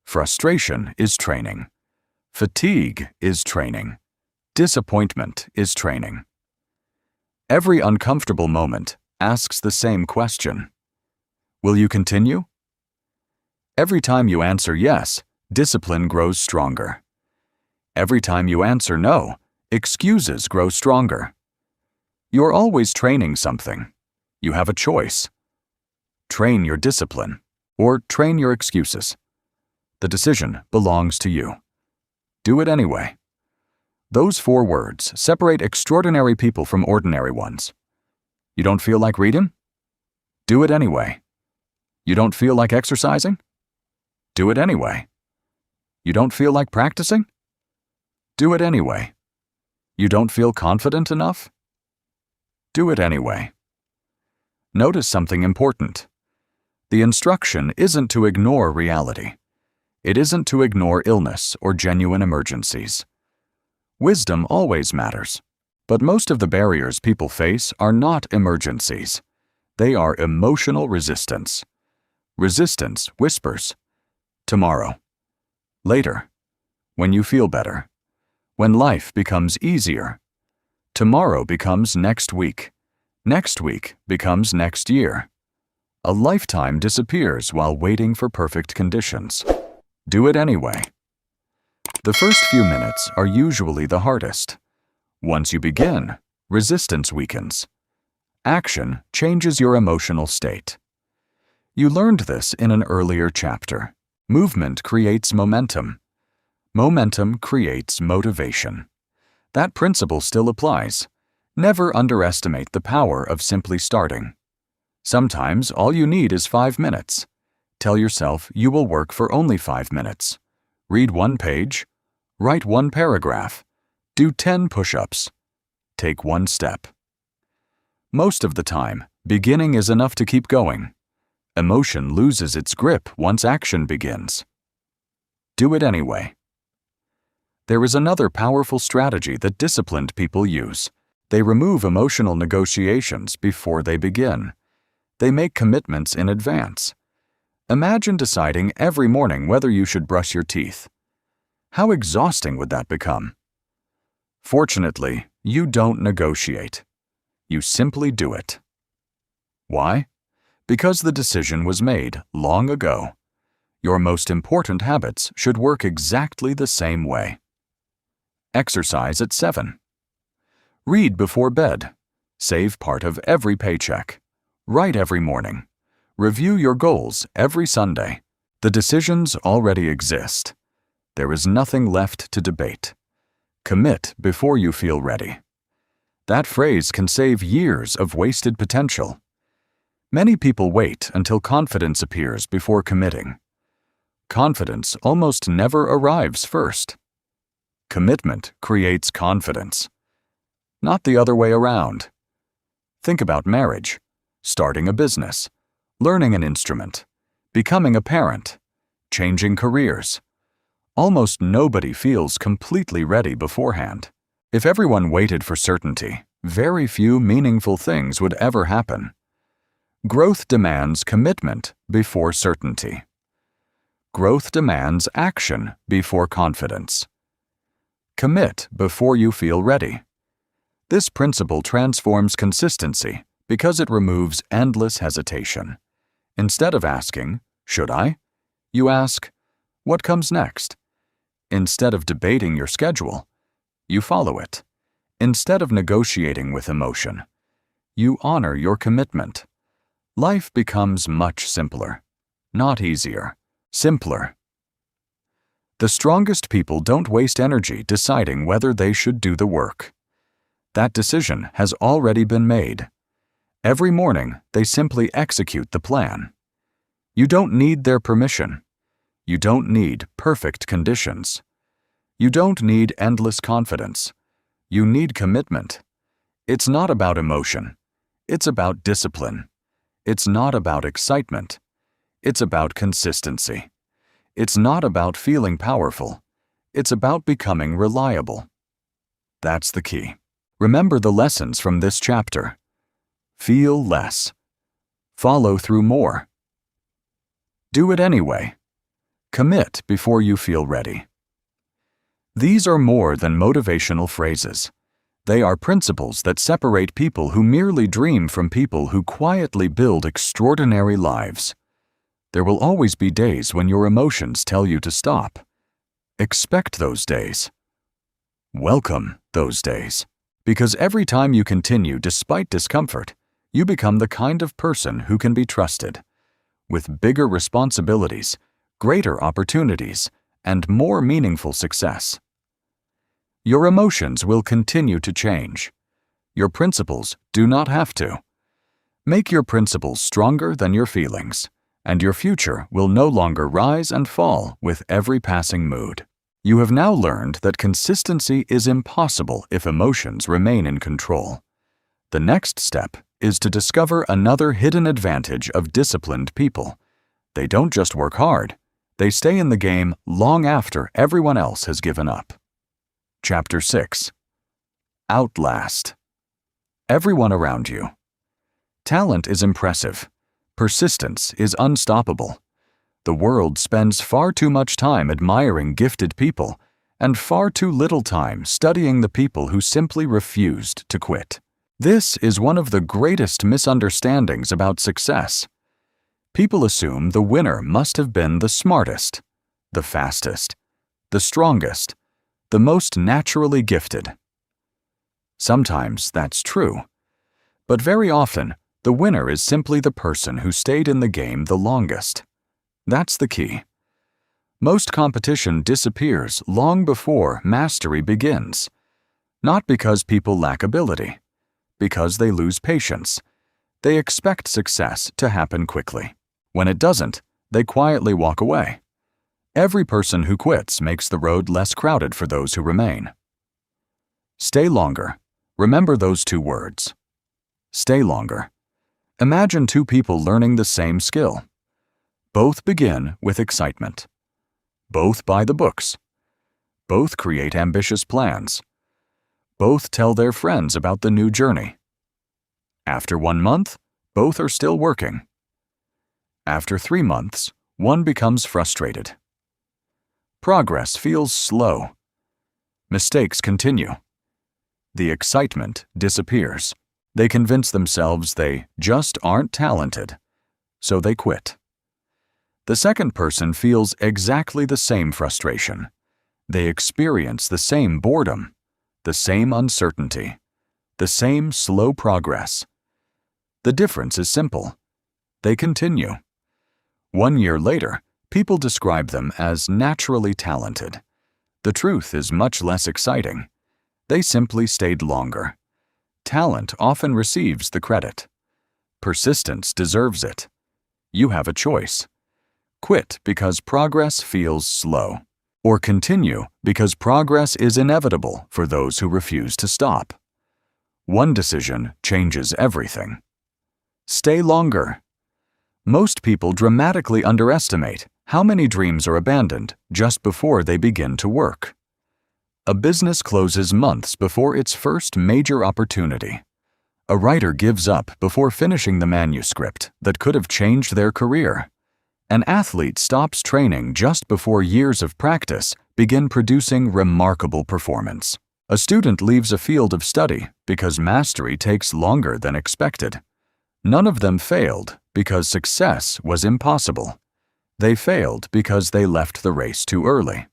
Frustration is training. Fatigue is training. Disappointment is training. Every uncomfortable moment asks the same question. Will you continue? Every time you answer yes, discipline grows stronger. Every time you answer no, excuses grow stronger. You're always training something. You have a choice. Train your discipline. or train your excuses. The decision belongs to you. Do it anyway. Those 4 words separate extraordinary people from ordinary ones. You don't feel like reading? Do it anyway. You don't feel like exercising? Do it anyway. You don't feel like practicing? Do it anyway. You don't feel confident enough? Do it anyway. Notice something important. The instruction isn't to ignore reality. It isn't to ignore illness or genuine emergencies. Wisdom always matters, but most of the barriers people face are not emergencies. They are emotional resistance. Resistance whispers, tomorrow, later, when you feel better, when life becomes easier. Tomorrow becomes next week. Next week becomes next year. A lifetime disappears while waiting for perfect conditions. Do it anyway. The first few minutes are usually the hardest. Once you begin, resistance weakens. Action changes your emotional state. You learned this in an earlier chapter. Movement creates momentum. Momentum creates motivation. That principle still applies. Never underestimate the power of simply starting. Sometimes all you need is 5 minutes. Tell yourself you will work for only 5 minutes. Read 1 page. Write 1 paragraph. Do 10 push-ups. Take 1 step. Most of the time, beginning is enough to keep going. Emotion loses its grip once action begins. Do it anyway. There is another powerful strategy that disciplined people use. They remove emotional negotiations before they begin. They make commitments in advance. Imagine deciding every morning whether you should brush your teeth. How exhausting would that become? Fortunately, you don't negotiate. You simply do it. Why? Because the decision was made long ago. Your most important habits should work exactly the same way. Exercise at 7. Read before bed. Save part of every paycheck. Write every morning. Review your goals every Sunday. The decisions already exist. There is nothing left to debate. Commit before you feel ready. That phrase can save years of wasted potential. Many people wait until confidence appears before committing. Confidence almost never arrives first. Commitment creates confidence. Not the other way around. Think about marriage, starting a business, learning an instrument, becoming a parent, changing careers. Almost nobody feels completely ready beforehand. If everyone waited for certainty, very few meaningful things would ever happen. Growth demands commitment before certainty. Growth demands action before confidence. Commit before you feel ready. This principle transforms consistency because it removes endless hesitation. Instead of asking, "Should I?" you ask, "What comes next?" Instead of debating your schedule, you follow it. Instead of negotiating with emotion, you honor your commitment. Life becomes much simpler. Not easier. Simpler. The strongest people don't waste energy deciding whether they should do the work. That decision has already been made. Every morning, they simply execute the plan. You don't need their permission. You don't need perfect conditions. You don't need endless confidence. You need commitment. It's not about emotion. It's about discipline. It's not about excitement. It's about consistency. It's not about feeling powerful. It's about becoming reliable. That's the key. Remember the lessons from this chapter. Feel less. Follow through more. Do it anyway. Commit before you feel ready. These are more than motivational phrases. They are principles that separate people who merely dream from people who quietly build extraordinary lives. There will always be days when your emotions tell you to stop. Expect those days. Welcome those days. Because every time you continue despite discomfort, you become the kind of person who can be trusted. with bigger responsibilities, greater opportunities, and more meaningful success. Your emotions will continue to change. Your principles do not have to. Make your principles stronger than your feelings, and your future will no longer rise and fall with every passing mood. You have now learned that consistency is impossible if emotions remain in control. The next step is to discover another hidden advantage of disciplined people. They don't just work hard, they stay in the game long after everyone else has given up. Chapter 6. Outlast. Everyone around you. Talent is impressive. Persistence is unstoppable. The world spends far too much time admiring gifted people and far too little time studying the people who simply refused to quit. This is one of the greatest misunderstandings about success. People assume the winner must have been the smartest, the fastest, the strongest, the most naturally gifted. Sometimes that's true, but very often the winner is simply the person who stayed in the game the longest. That's the key. Most competition disappears long before mastery begins, not because people lack ability, because they lose patience. They expect success to happen quickly. When it doesn't, they quietly walk away. Every person who quits makes the road less crowded for those who remain. Stay longer. Remember those two words. Stay longer. Imagine two people learning the same skill. Both begin with excitement. Both buy the books. Both create ambitious plans. Both tell their friends about the new journey. After 1 month, both are still working. After 3 months, one becomes frustrated. Progress feels slow. Mistakes continue. The excitement disappears. They convince themselves they just aren't talented, so they quit. The second person feels exactly the same frustration. They experience the same boredom, the same uncertainty, the same slow progress. The difference is simple. They continue. 1 year later, people describe them as naturally talented. The truth is much less exciting. They simply stayed longer. Talent often receives the credit. Persistence deserves it. You have a choice. Quit because progress feels slow, or continue because progress is inevitable for those who refuse to stop. One decision changes everything. Stay longer. Most people dramatically underestimate how many dreams are abandoned just before they begin to work. A business closes months before its first major opportunity. A writer gives up before finishing the manuscript that could have changed their career. An athlete stops training just before years of practice begin producing remarkable performance. A student leaves a field of study because mastery takes longer than expected. None of them failed because success was impossible. They failed because they left the race too early.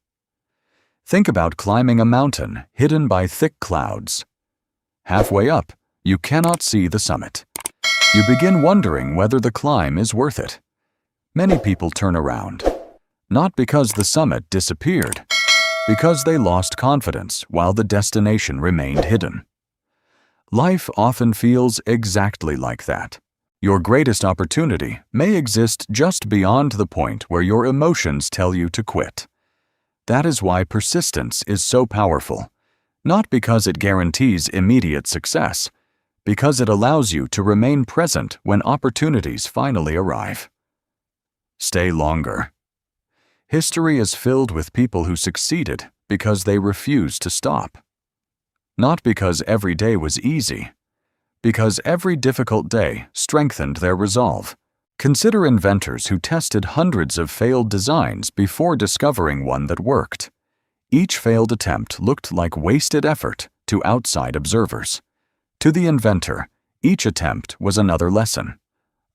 Think about climbing a mountain hidden by thick clouds. Halfway up, you cannot see the summit. You begin wondering whether the climb is worth it. Many people turn around, not because the summit disappeared, because they lost confidence while the destination remained hidden. Life often feels exactly like that. Your greatest opportunity may exist just beyond the point where your emotions tell you to quit. That is why persistence is so powerful, not because it guarantees immediate success, because it allows you to remain present when opportunities finally arrive. Stay longer. History is filled with people who succeeded because they refused to stop. Not because every day was easy, because every difficult day strengthened their resolve. Consider inventors who tested hundreds of failed designs before discovering one that worked. Each failed attempt looked like wasted effort to outside observers. To the inventor, each attempt was another lesson,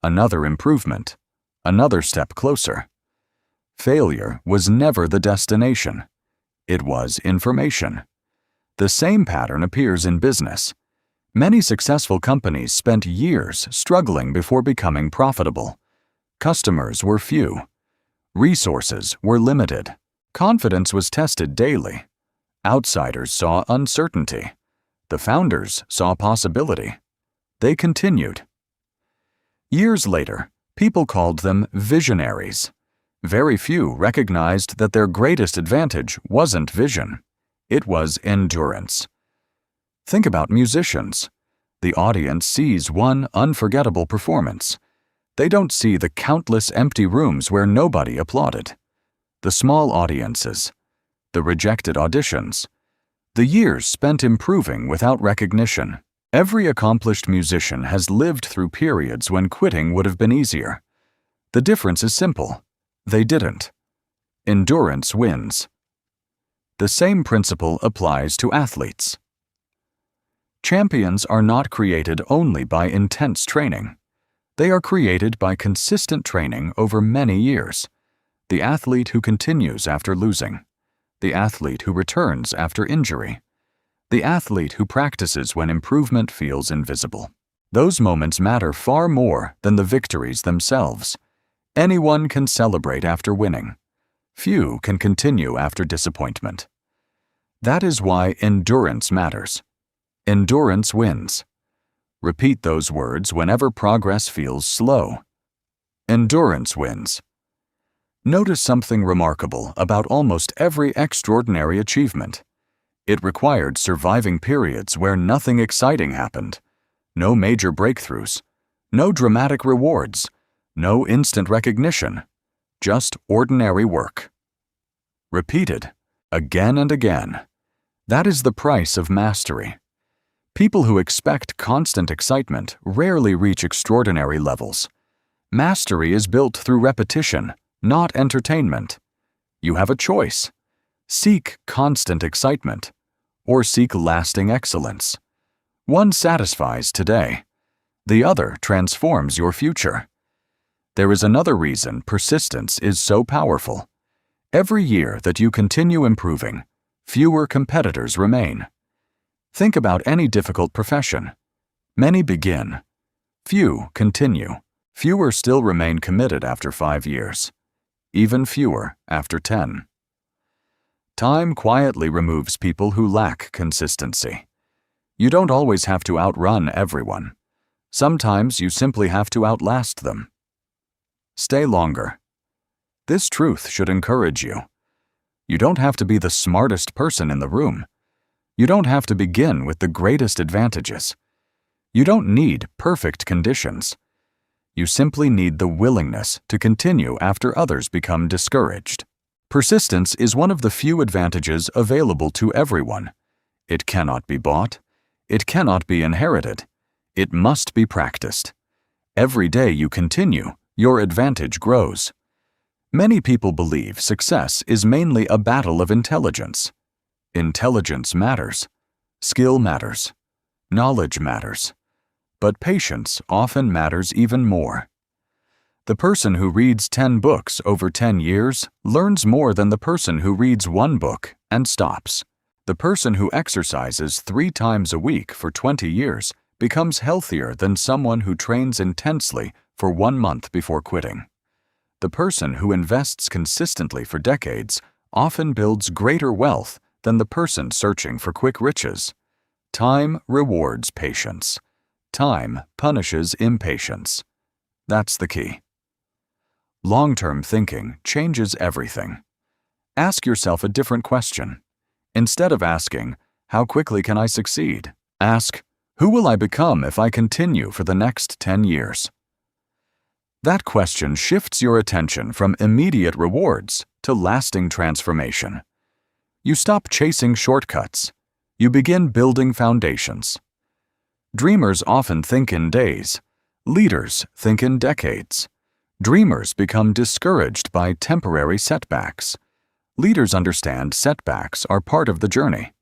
another improvement, another step closer. Failure was never the destination. It was information. The same pattern appears in business. Many successful companies spent years struggling before becoming profitable. Customers were few. Resources were limited. Confidence was tested daily. Outsiders saw uncertainty. The founders saw possibility. They continued. Years later, people called them visionaries. Very few recognized that their greatest advantage wasn't vision. It was endurance. Think about musicians. The audience sees one unforgettable performance. They don't see the countless empty rooms where nobody applauded, the small audiences, the rejected auditions, the years spent improving without recognition. Every accomplished musician has lived through periods when quitting would have been easier. The difference is simple. They didn't. Endurance wins. The same principle applies to athletes. Champions are not created only by intense training. They are created by consistent training over many years. The athlete who continues after losing. The athlete who returns after injury. The athlete who practices when improvement feels invisible. Those moments matter far more than the victories themselves. Anyone can celebrate after winning. Few can continue after disappointment. That is why endurance matters. Endurance wins. Repeat those words whenever progress feels slow. Endurance wins. Notice something remarkable about almost every extraordinary achievement. It required surviving periods where nothing exciting happened. No major breakthroughs. No dramatic rewards. No instant recognition. Just ordinary work. Repeated, again and again. That is the price of mastery. People who expect constant excitement rarely reach extraordinary levels. Mastery is built through repetition, not entertainment. You have a choice. Seek constant excitement, or seek lasting excellence. One satisfies today. The other transforms your future. There is another reason persistence is so powerful. Every year that you continue improving, fewer competitors remain. Think about any difficult profession. Many begin. Few continue. Fewer still remain committed after 5 years. Even fewer after 10. Time quietly removes people who lack consistency. You don't always have to outrun everyone. Sometimes you simply have to outlast them. Stay longer. This truth should encourage you. You don't have to be the smartest person in the room. You don't have to begin with the greatest advantages. You don't need perfect conditions. You simply need the willingness to continue after others become discouraged. Persistence is one of the few advantages available to everyone. It cannot be bought. It cannot be inherited. It must be practiced. Every day you continue, your advantage grows. Many people believe success is mainly a battle of intelligence. Intelligence matters. Skill matters. Knowledge matters. But patience often matters even more. The person who reads 10 books over 10 years learns more than the person who reads 1 book and stops. The person who exercises 3 times a week for 20 years becomes healthier than someone who trains intensely for 1 month before quitting. The person who invests consistently for decades often builds greater wealth than the person searching for quick riches. Time rewards patience. Time punishes impatience. That's the key. Long-term thinking changes everything. Ask yourself a different question. Instead of asking, "How quickly can I succeed?" ask, "Who will I become if I continue for the next 10 years?" That question shifts your attention from immediate rewards to lasting transformation. You stop chasing shortcuts. You begin building foundations. Dreamers often think in days. Leaders think in decades. Dreamers become discouraged by temporary setbacks. Leaders understand setbacks are part of the journey.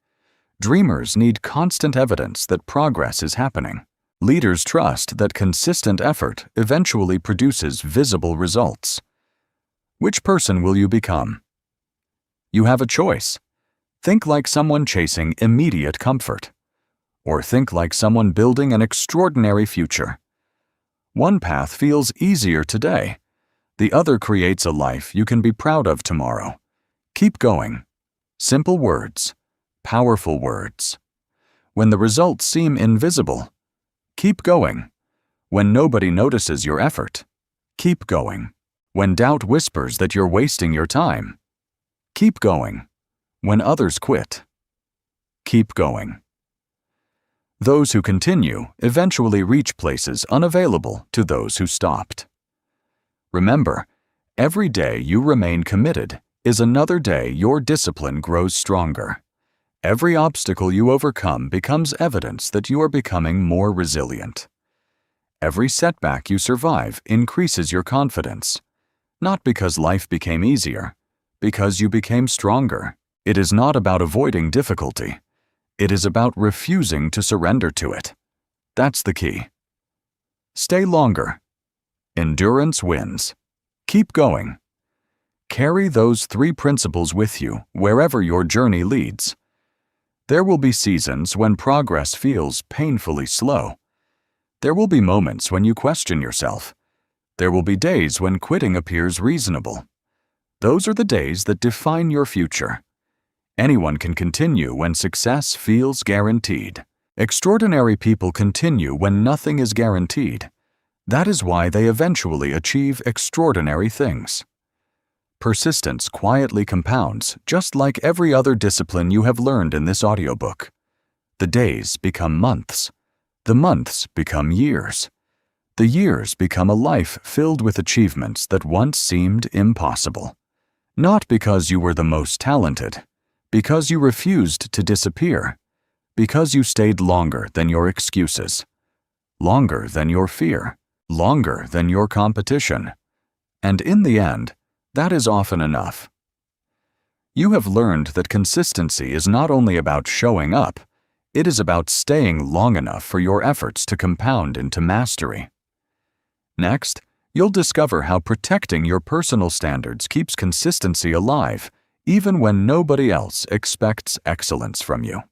Dreamers need constant evidence that progress is happening. Leaders trust that consistent effort eventually produces visible results. Which person will you become? You have a choice. Think like someone chasing immediate comfort, or think like someone building an extraordinary future. One path feels easier today. The other creates a life you can be proud of tomorrow. Keep going. Simple words, powerful words. When the results seem invisible, keep going. When nobody notices your effort, keep going. When doubt whispers that you're wasting your time, keep going. When others quit, keep going. Those who continue eventually reach places unavailable to those who stopped. Remember, every day you remain committed is another day your discipline grows stronger. Every obstacle you overcome becomes evidence that you are becoming more resilient. Every setback you survive increases your confidence, not because life became easier, because you became stronger. It is not about avoiding difficulty. It is about refusing to surrender to it. That's the key. Stay longer. Endurance wins. Keep going. Carry those 3 principles with you wherever your journey leads. There will be seasons when progress feels painfully slow. There will be moments when you question yourself. There will be days when quitting appears reasonable. Those are the days that define your future. Anyone can continue when success feels guaranteed. Extraordinary people continue when nothing is guaranteed. That is why they eventually achieve extraordinary things. Persistence quietly compounds, just like every other discipline you have learned in this audiobook. The days become months. The months become years. The years become a life filled with achievements that once seemed impossible. Not because you were the most talented, because you refused to disappear, because you stayed longer than your excuses, longer than your fear, longer than your competition. And in the end, that is often enough. You have learned that consistency is not only about showing up, it is about staying long enough for your efforts to compound into mastery. Next, you'll discover how protecting your personal standards keeps consistency alive, even when nobody else expects excellence from you.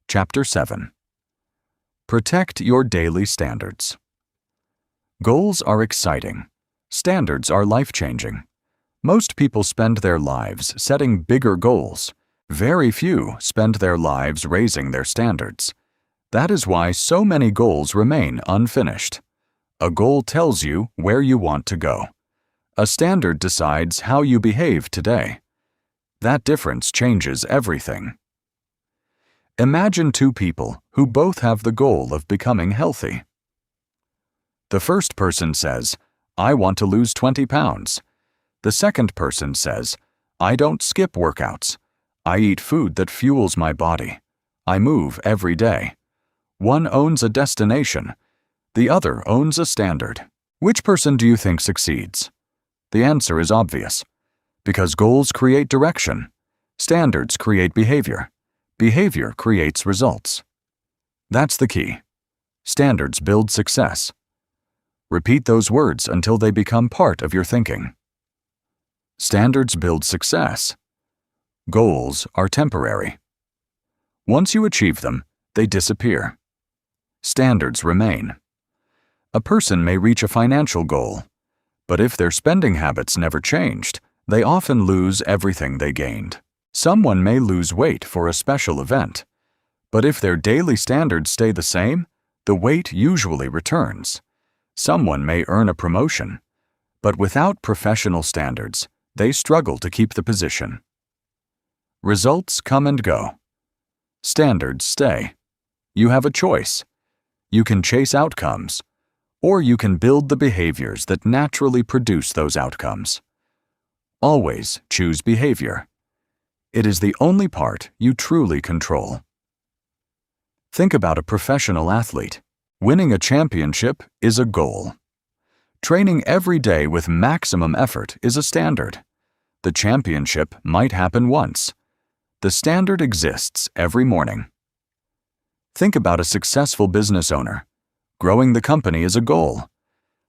Chapter 7. Protect your daily standards. Goals are exciting. Standards are life-changing. Most people spend their lives setting bigger goals. Very few spend their lives raising their standards. That is why so many goals remain unfinished. A goal tells you where you want to go. A standard decides how you behave today. That difference changes everything. Imagine 2 people who both have the goal of becoming healthy. The first person says, "I want to lose 20 pounds." The second person says, "I don't skip workouts. I eat food that fuels my body. I move every day." One owns a destination. The other owns a standard. Which person do you think succeeds? The answer is obvious. Because goals create direction. Standards create behavior. Behavior creates results. That's the key. Standards build success. Repeat those words until they become part of your thinking. Standards build success. Goals are temporary. Once you achieve them, they disappear. Standards remain. A person may reach a financial goal, but if their spending habits never changed, they often lose everything they gained. Someone may lose weight for a special event, but if their daily standards stay the same, the weight usually returns. Someone may earn a promotion, but without professional standards, they struggle to keep the position. Results come and go. Standards stay. You have a choice. You can chase outcomes, or you can build the behaviors that naturally produce those outcomes. Always choose behavior. It is the only part you truly control. Think about a professional athlete. Winning a championship is a goal. Training every day with maximum effort is a standard. The championship might happen once. The standard exists every morning. Think about a successful business owner. Growing the company is a goal.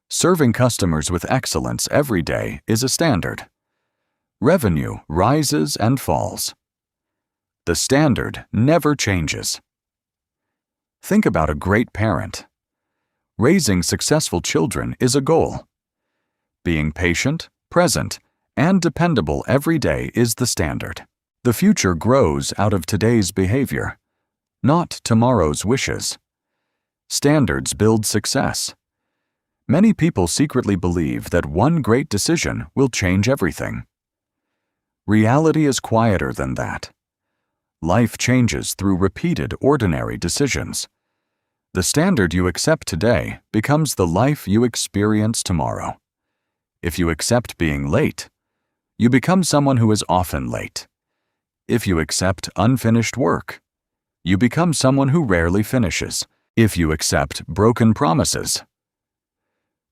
Serving customers with excellence every day is a standard. Revenue rises and falls. The standard never changes. Think about a great parent. Raising successful children is a goal. Being patient, present, and dependable every day is the standard. The future grows out of today's behavior, not tomorrow's wishes. Standards build success. Many people secretly believe that one great decision will change everything. Reality is quieter than that. Life changes through repeated ordinary decisions. The standard you accept today becomes the life you experience tomorrow. If you accept being late, you become someone who is often late. If you accept unfinished work, you become someone who rarely finishes. If you accept broken promises,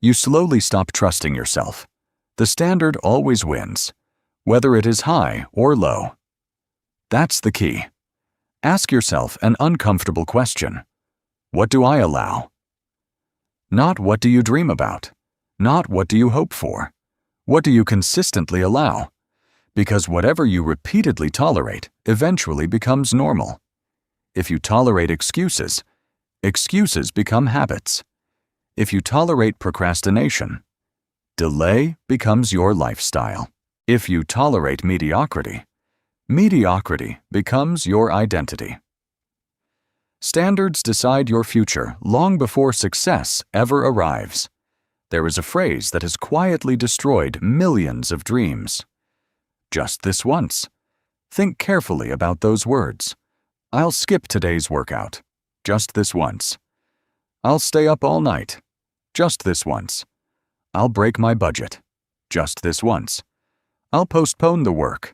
you slowly stop trusting yourself. The standard always wins, whether it is high or low. That's the key. Ask yourself an uncomfortable question. What do I allow? Not what do you dream about? Not what do you hope for? What do you consistently allow? Because whatever you repeatedly tolerate eventually becomes normal. If you tolerate excuses, excuses become habits. If you tolerate procrastination, delay becomes your lifestyle. If you tolerate mediocrity, mediocrity becomes your identity. Standards decide your future long before success ever arrives. There is a phrase that has quietly destroyed millions of dreams. Just this once. Think carefully about those words. I'll skip today's workout. Just this once. I'll stay up all night. Just this once. I'll break my budget. Just this once. I'll postpone the work.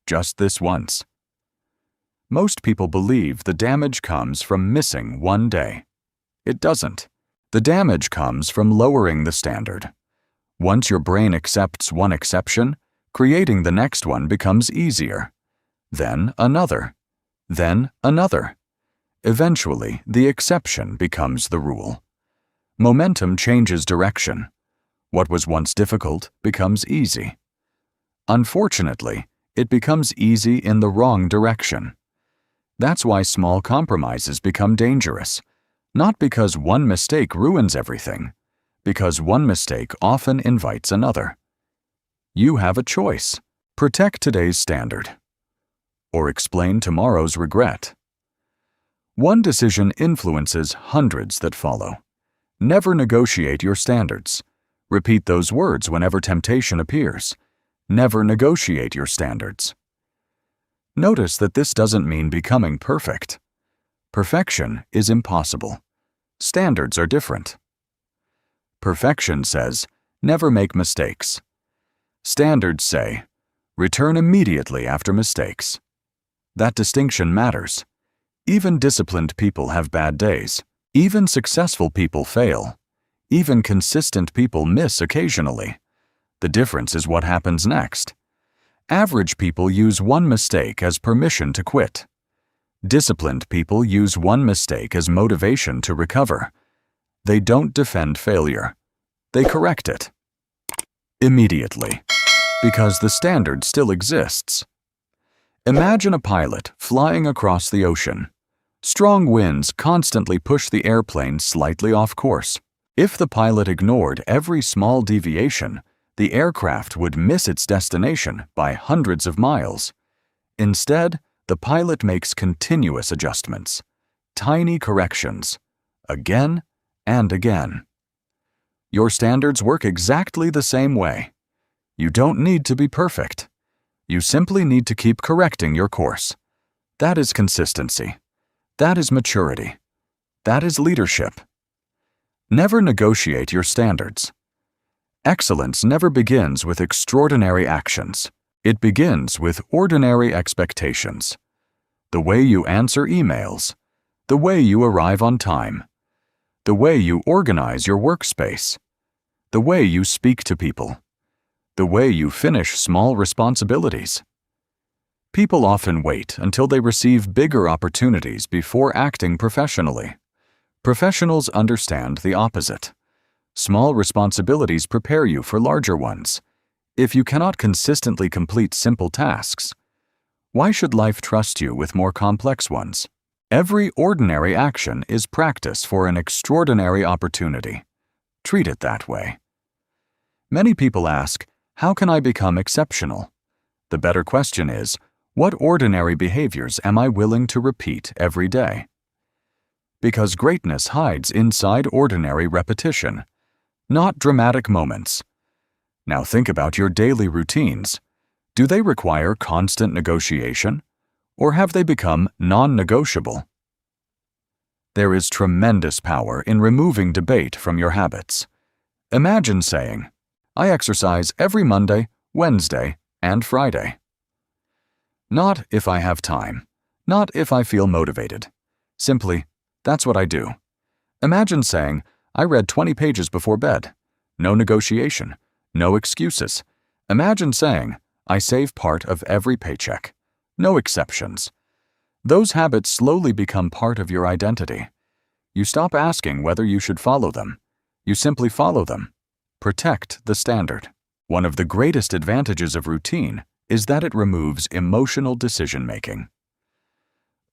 Just this once. Most people believe the damage comes from missing one day. It doesn't. The damage comes from lowering the standard. Once your brain accepts one exception, creating the next one becomes easier. Then another. Then another. Eventually, the exception becomes the rule. Momentum changes direction. What was once difficult becomes easy. Unfortunately, it becomes easy in the wrong direction. That's why small compromises become dangerous. Not because one mistake ruins everything, because one mistake often invites another. You have a choice. Protect today's standard, or explain tomorrow's regret. One decision influences hundreds that follow. Never negotiate your standards. Repeat those words whenever temptation appears. Never negotiate your standards. Notice that this doesn't mean becoming perfect. Perfection is impossible. Standards are different. Perfection says, never make mistakes. Standards say, return immediately after mistakes. That distinction matters. Even disciplined people have bad days. Even successful people fail. Even consistent people miss occasionally. The difference is what happens next. Average people use one mistake as permission to quit. Disciplined people use one mistake as motivation to recover. They don't defend failure. They correct it. Immediately. Because the standard still exists. Imagine a pilot flying across the ocean. Strong winds constantly push the airplane slightly off course. If the pilot ignored every small deviation, the aircraft would miss its destination by hundreds of miles. Instead, the pilot makes continuous adjustments, tiny corrections, again and again. Your standards work exactly the same way. You don't need to be perfect. You simply need to keep correcting your course. That is consistency. That is maturity. That is leadership. Never negotiate your standards. Excellence never begins with extraordinary actions. It begins with ordinary expectations. The way you answer emails, the way you arrive on time, the way you organize your workspace, the way you speak to people, the way you finish small responsibilities. People often wait until they receive bigger opportunities before acting professionally. Professionals understand the opposite. Small responsibilities prepare you for larger ones. If you cannot consistently complete simple tasks, why should life trust you with more complex ones? Every ordinary action is practice for an extraordinary opportunity. Treat it that way. Many people ask, how can I become exceptional? The better question is, what ordinary behaviors am I willing to repeat every day? Because greatness hides inside ordinary repetition, not dramatic moments. Now think about your daily routines. Do they require constant negotiation, or have they become non-negotiable? There is tremendous power in removing debate from your habits. Imagine saying, I exercise every Monday, Wednesday, and Friday. Not if I have time, not if I feel motivated. Simply, that's what I do. Imagine saying, I read 20 pages before bed. No negotiation, no excuses. Imagine saying, I save part of every paycheck. No exceptions. Those habits slowly become part of your identity. You stop asking whether you should follow them. You simply follow them. Protect the standard. One of the greatest advantages of routine is that it removes emotional decision-making.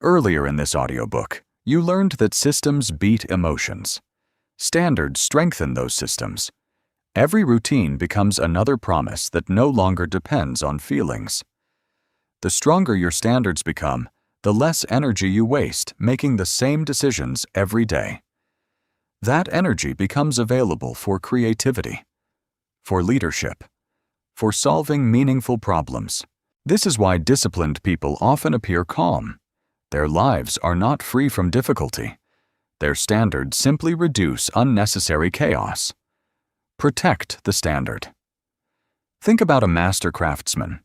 Earlier in this audiobook, you learned that systems beat emotions. Standards strengthen those systems. Every routine becomes another promise that no longer depends on feelings. The stronger your standards become, the less energy you waste making the same decisions every day. That energy becomes available for creativity, for leadership, for solving meaningful problems. This is why disciplined people often appear calm. Their lives are not free from difficulty. Their standards simply reduce unnecessary chaos. Protect the standard. Think about a master craftsman.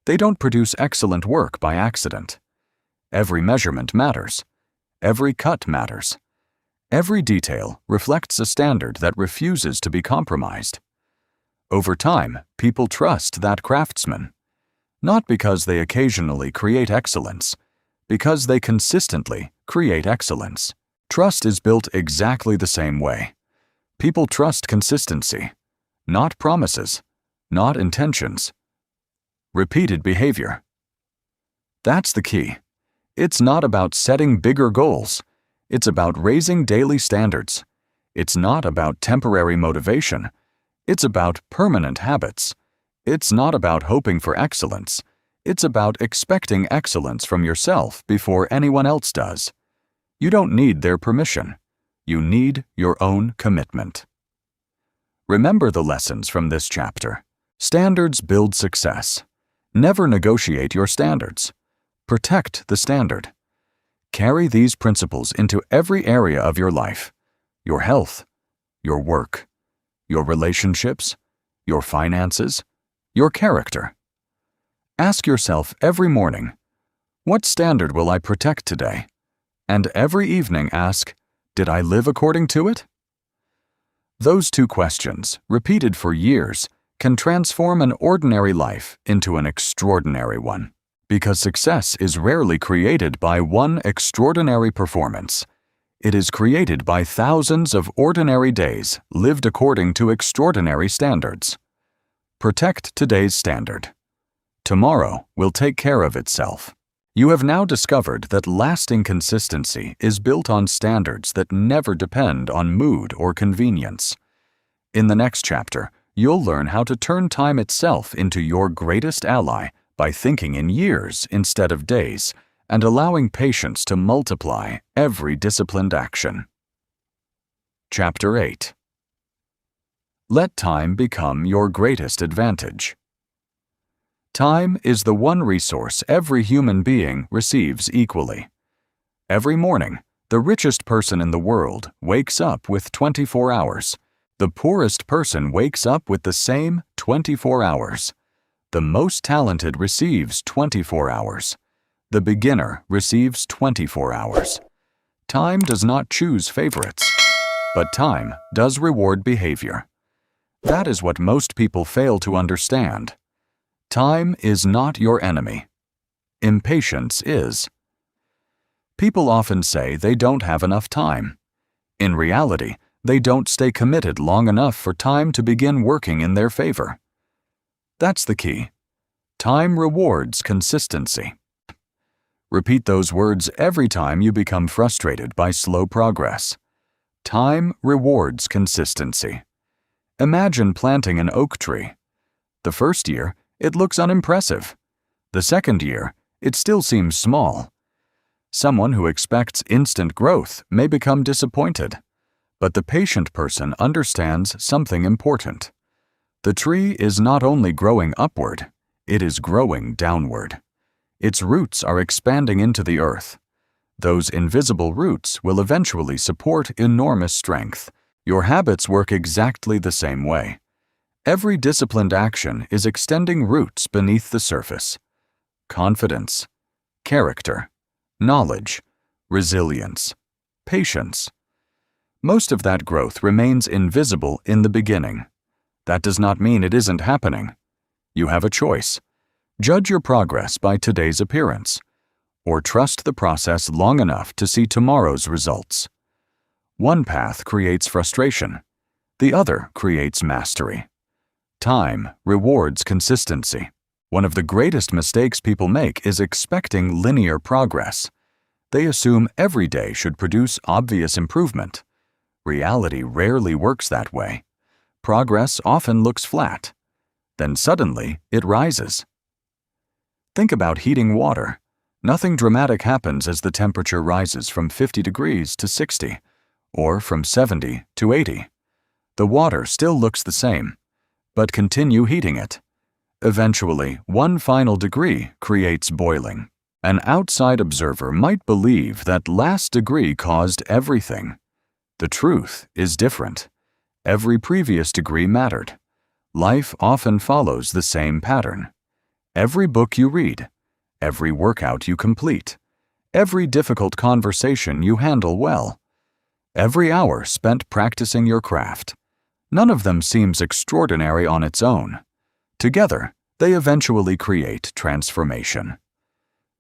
They don't produce excellent work by accident. Every measurement matters. Every cut matters. Every detail reflects a standard that refuses to be compromised. Over time, people trust that craftsman, not because they occasionally create excellence, because they consistently create excellence. Trust is built exactly the same way. People trust consistency, not promises, not intentions. Repeated behavior. That's the key. It's not about setting bigger goals. It's about raising daily standards. It's not about temporary motivation. It's about permanent habits. It's not about hoping for excellence. It's about expecting excellence from yourself before anyone else does. You don't need their permission. You need your own commitment. Remember the lessons from this chapter. Standards build success. Never negotiate your standards. Protect the standard. Carry these principles into every area of your life: your health, your work, your relationships, your finances, your character. Ask yourself every morning, what standard will I protect today? And every evening ask, did I live according to it? Those two questions, repeated for years, can transform an ordinary life into an extraordinary one. Because success is rarely created by one extraordinary performance. It is created by thousands of ordinary days lived according to extraordinary standards. Protect today's standard. Tomorrow will take care of itself. You have now discovered that lasting consistency is built on standards that never depend on mood or convenience. In the next chapter, you'll learn how to turn time itself into your greatest ally by thinking in years instead of days and allowing patience to multiply every disciplined action. Chapter 8. Let time become your greatest advantage. Time is the one resource every human being receives equally. Every morning, the richest person in the world wakes up with 24 hours. The poorest person wakes up with the same 24 hours. The most talented receives 24 hours. The beginner receives 24 hours. Time does not choose favorites, but time does reward behavior. That is what most people fail to understand. Time is not your enemy. Impatience is. People often say they don't have enough time. In reality, they don't stay committed long enough for time to begin working in their favor. That's the key. Time rewards consistency. Repeat those words every time you become frustrated by slow progress. Time rewards consistency. Imagine planting an oak tree. The first year, it looks unimpressive. The second year, it still seems small. Someone who expects instant growth may become disappointed, but the patient person understands something important. The tree is not only growing upward, it is growing downward. Its roots are expanding into the earth. Those invisible roots will eventually support enormous strength. Your habits work exactly the same way. Every disciplined action is extending roots beneath the surface. Confidence, character, knowledge, resilience, patience. Most of that growth remains invisible in the beginning. That does not mean it isn't happening. You have a choice. Judge your progress by today's appearance, or trust the process long enough to see tomorrow's results. One path creates frustration. The other creates mastery. Time rewards consistency. One of the greatest mistakes people make is expecting linear progress. They assume every day should produce obvious improvement. Reality rarely works that way. Progress often looks flat. Then suddenly, it rises. Think about heating water. Nothing dramatic happens as the temperature rises from 50 degrees to 60, or from 70 to 80. The water still looks the same, but continue heating it. Eventually, one final degree creates boiling. An outside observer might believe that last degree caused everything. The truth is different. Every previous degree mattered. Life often follows the same pattern. Every book you read, every workout you complete, every difficult conversation you handle well, every hour spent practicing your craft. None of them seems extraordinary on its own. Together, they eventually create transformation.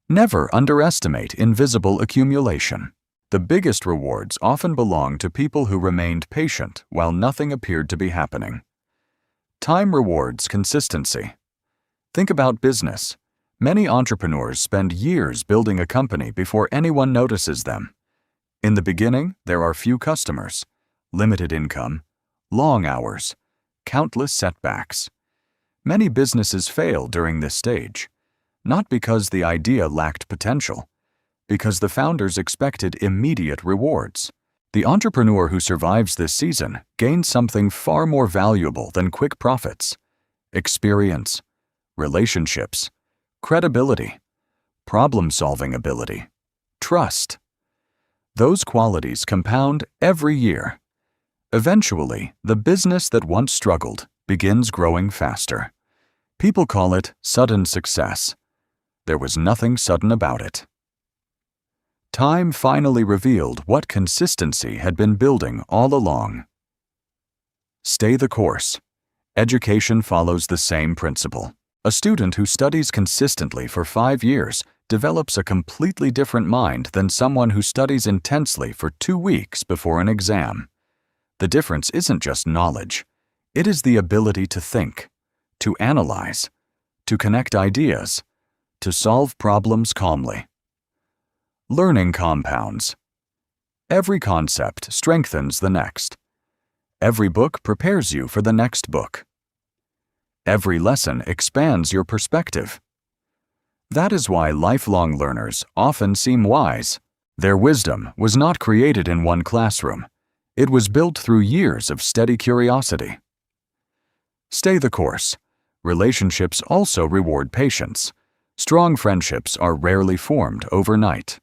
Never underestimate invisible accumulation. The biggest rewards often belong to people who remained patient while nothing appeared to be happening. Time rewards consistency. Think about business. Many entrepreneurs spend years building a company before anyone notices them. In the beginning, there are few customers, limited income, long hours, countless setbacks. Many businesses fail during this stage, not because the idea lacked potential, because the founders expected immediate rewards. The entrepreneur who survives this season gains something far more valuable than quick profits: experience, relationships, credibility, problem-solving ability, trust. Those qualities compound every year. Eventually, the business that once struggled begins growing faster. People call it sudden success. There was nothing sudden about it. Time finally revealed what consistency had been building all along. Stay the course. Education follows the same principle. A student who studies consistently for 5 years develops a completely different mind than someone who studies intensely for 2 weeks before an exam. The difference isn't just knowledge. It is the ability to think, to analyze, to connect ideas, to solve problems calmly. Learning compounds. Every concept strengthens the next. Every book prepares you for the next book. Every lesson expands your perspective. That is why lifelong learners often seem wise. Their wisdom was not created in one classroom. It was built through years of steady curiosity. Stay the course. Relationships also reward patience. Strong friendships are rarely formed overnight.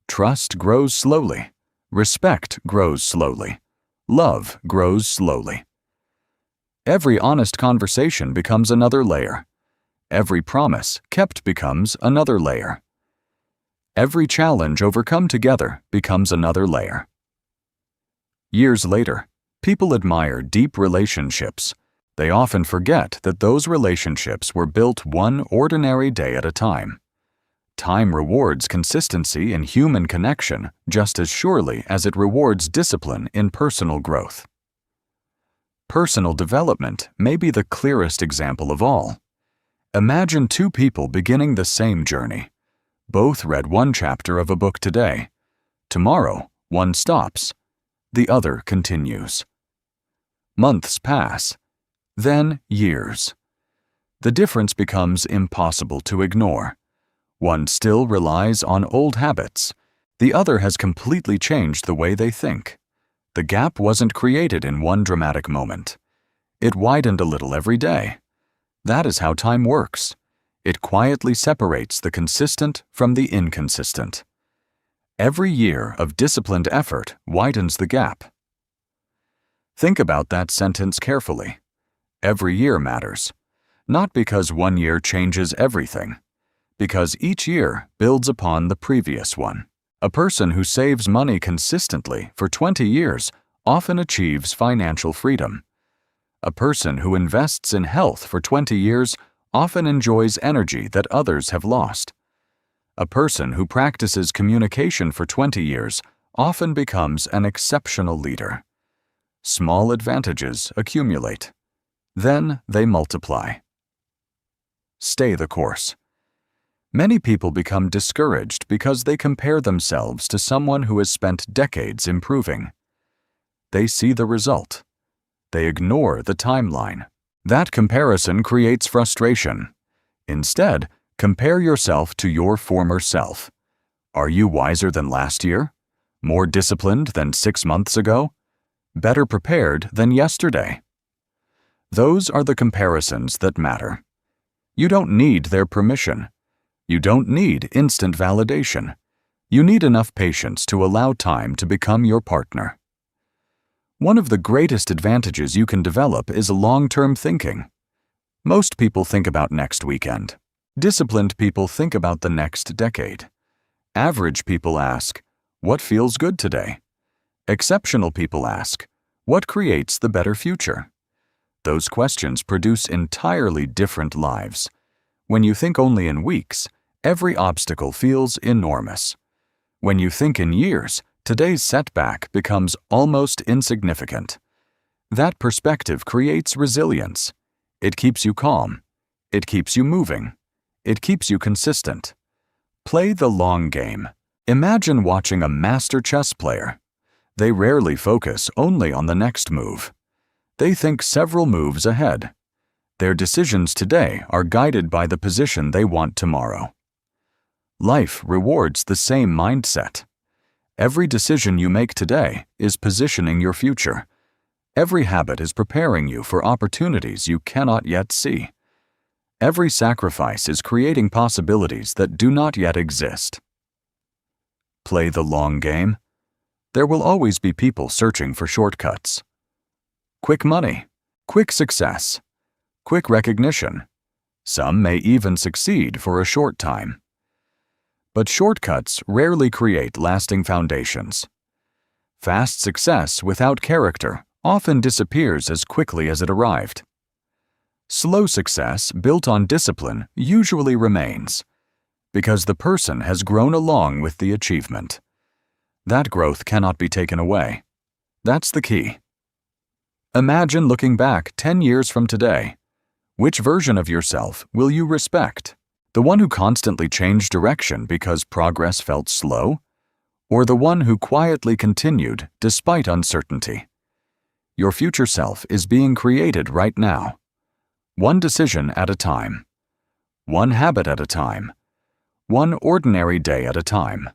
Trust grows slowly. Respect grows slowly. Love grows slowly. Every honest conversation becomes another layer. Every promise kept becomes another layer. Every challenge overcome together becomes another layer. Years later, people admire deep relationships. They often forget that those relationships were built one ordinary day at a time. Time rewards consistency in human connection just as surely as it rewards discipline in personal growth. Personal development may be the clearest example of all. Imagine 2 people beginning the same journey. Both read one chapter of a book today. Tomorrow, one stops. The other continues. Months pass, then years. The difference becomes impossible to ignore. One still relies on old habits. The other has completely changed the way they think. The gap wasn't created in one dramatic moment. It widened a little every day. That is how time works. It quietly separates the consistent from the inconsistent. Every year of disciplined effort widens the gap. Think about that sentence carefully. Every year matters. Not because one year changes everything, because each year builds upon the previous one. A person who saves money consistently for 20 years often achieves financial freedom. A person who invests in health for 20 years often enjoys energy that others have lost. A person who practices communication for 20 years often becomes an exceptional leader. Small advantages accumulate. Then they multiply. Stay the course. Many people become discouraged because they compare themselves to someone who has spent decades improving. They see the result. They ignore the timeline. That comparison creates frustration. Instead, compare yourself to your former self. Are you wiser than last year? More disciplined than 6 months ago? Better prepared than yesterday? Those are the comparisons that matter. You don't need their permission. You don't need instant validation. You need enough patience to allow time to become your partner. One of the greatest advantages you can develop is long-term thinking. Most people think about next weekend. Disciplined people think about the next decade. Average people ask, what feels good today? Exceptional people ask, what creates the better future? Those questions produce entirely different lives. When you think only in weeks, every obstacle feels enormous. When you think in years, today's setback becomes almost insignificant. That perspective creates resilience. It keeps you calm. It keeps you moving. It keeps you consistent. Play the long game. Imagine watching a master chess player. They rarely focus only on the next move. They think several moves ahead. Their decisions today are guided by the position they want tomorrow. Life rewards the same mindset. Every decision you make today is positioning your future. Every habit is preparing you for opportunities you cannot yet see. Every sacrifice is creating possibilities that do not yet exist. Play the long game. There will always be people searching for shortcuts. Quick money, quick success, quick recognition. Some may even succeed for a short time. But shortcuts rarely create lasting foundations. Fast success without character often disappears as quickly as it arrived. Slow success built on discipline usually remains, because the person has grown along with the achievement. That growth cannot be taken away. That's the key. Imagine looking back 10 years from today. Which version of yourself will you respect? The one who constantly changed direction because progress felt slow? Or the one who quietly continued despite uncertainty? Your future self is being created right now. One decision at a time. One habit at a time. One ordinary day at a time.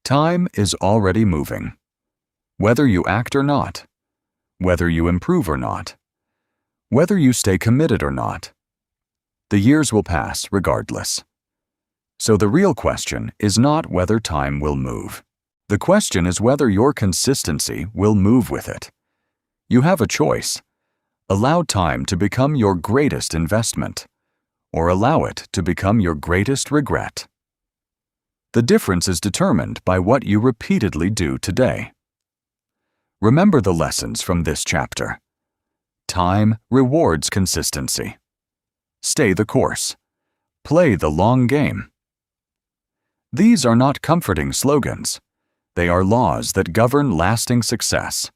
Time is already moving. Whether you act or not. Whether you improve or not. Whether you stay committed or not. The years will pass regardless. So the real question is not whether time will move. The question is whether your consistency will move with it. You have a choice. Allow time to become your greatest investment, or allow it to become your greatest regret. The difference is determined by what you repeatedly do today. Remember the lessons from this chapter. Time rewards consistency. Stay the course. Play the long game. These are not comforting slogans. They are laws that govern lasting success.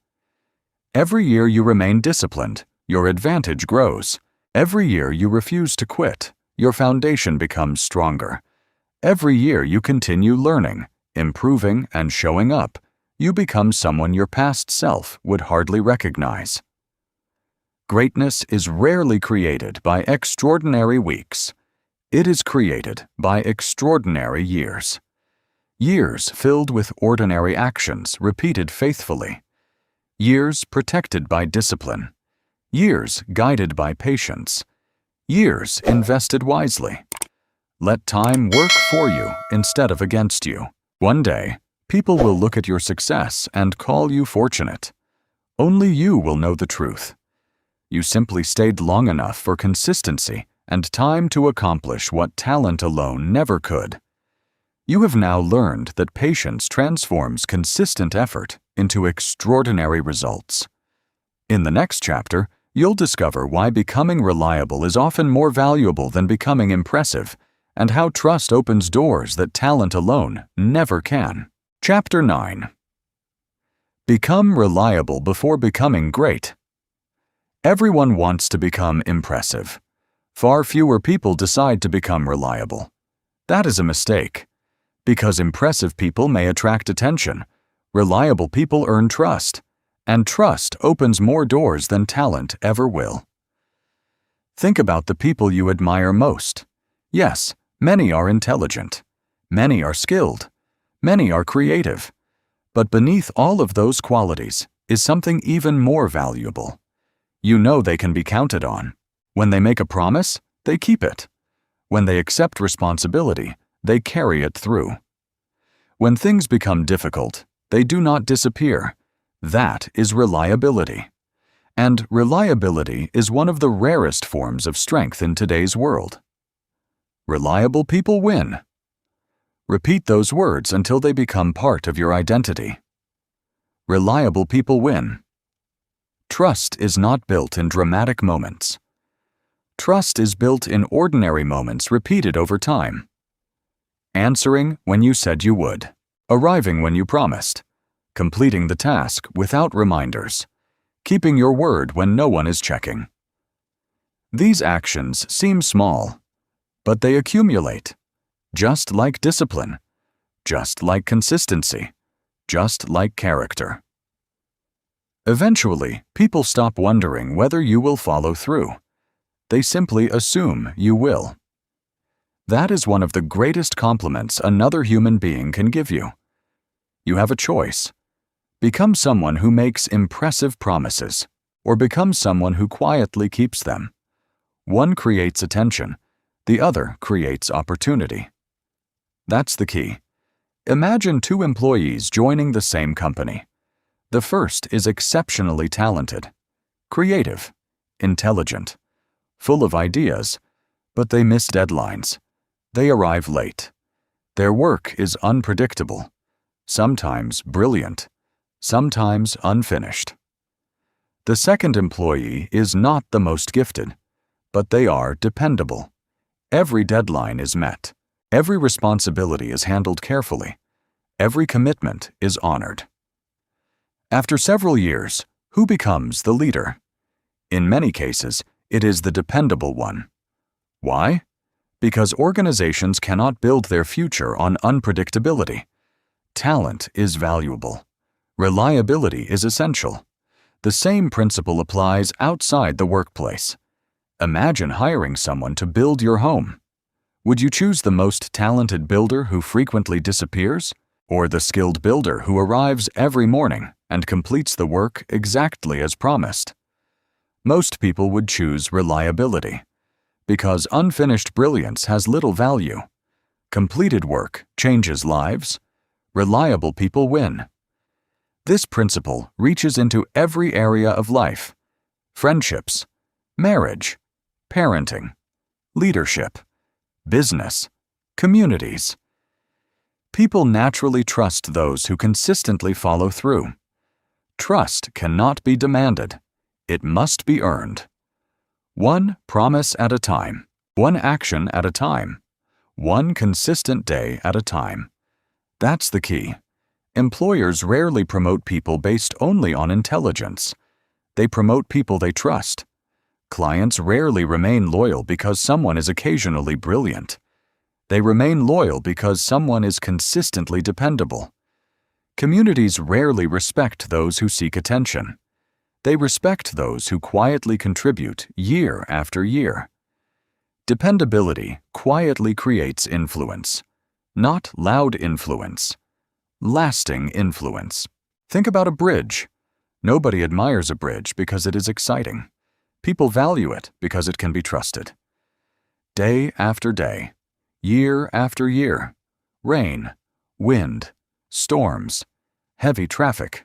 Every year you remain disciplined, your advantage grows. Every year you refuse to quit, your foundation becomes stronger. Every year you continue learning, improving, and showing up, you become someone your past self would hardly recognize. Greatness is rarely created by extraordinary weeks. It is created by extraordinary years. Years filled with ordinary actions repeated faithfully. Years protected by discipline. Years guided by patience. Years invested wisely. Let time work for you instead of against you. One day, people will look at your success and call you fortunate. Only you will know the truth. You simply stayed long enough for consistency and time to accomplish what talent alone never could. You have now learned that patience transforms consistent effort into extraordinary results. In the next chapter, you'll discover why becoming reliable is often more valuable than becoming impressive, and how trust opens doors that talent alone never can. Chapter 9. Become reliable before becoming great. Everyone wants to become impressive. Far fewer people decide to become reliable. That is a mistake. Because impressive people may attract attention, reliable people earn trust, and trust opens more doors than talent ever will. Think about the people you admire most. Yes, many are intelligent. Many are skilled. Many are creative. But beneath all of those qualities is something even more valuable. You know they can be counted on. When they make a promise, they keep it. When they accept responsibility, they carry it through. When things become difficult, they do not disappear. That is reliability. And reliability is one of the rarest forms of strength in today's world. Reliable people win. Repeat those words until they become part of your identity. Reliable people win. Trust is not built in dramatic moments. Trust is built in ordinary moments repeated over time. Answering when you said you would. Arriving when you promised. Completing the task without reminders. Keeping your word when no one is checking. These actions seem small, but they accumulate. Just like discipline. Just like consistency. Just like character. Eventually, people stop wondering whether you will follow through. They simply assume you will. That is one of the greatest compliments another human being can give you. You have a choice. Become someone who makes impressive promises, or become someone who quietly keeps them. One creates attention, the other creates opportunity. That's the key. Imagine two employees joining the same company. The first is exceptionally talented, creative, intelligent, full of ideas, but they miss deadlines. They arrive late. Their work is unpredictable, sometimes brilliant, sometimes unfinished. The second employee is not the most gifted, but they are dependable. Every deadline is met. Every responsibility is handled carefully. Every commitment is honored. After several years, who becomes the leader? In many cases, it is the dependable one. Why? Because organizations cannot build their future on unpredictability. Talent is valuable. Reliability is essential. The same principle applies outside the workplace. Imagine hiring someone to build your home. Would you choose the most talented builder who frequently disappears, or the skilled builder who arrives every morning and completes the work exactly as promised? Most people would choose reliability, because unfinished brilliance has little value. Completed work changes lives. Reliable people win. This principle reaches into every area of life: friendships, marriage, parenting, leadership, business, communities. People naturally trust those who consistently follow through. Trust cannot be demanded. It must be earned. One promise at a time, one action at a time, one consistent day at a time. That's the key. Employers rarely promote people based only on intelligence. They promote people they trust. Clients rarely remain loyal because someone is occasionally brilliant. They remain loyal because someone is consistently dependable. Communities rarely respect those who seek attention. They respect those who quietly contribute year after year. Dependability quietly creates influence, not loud influence, lasting influence. Think about a bridge. Nobody admires a bridge because it is exciting. People value it because it can be trusted. Day after day, year after year, rain, wind, storms, heavy traffic.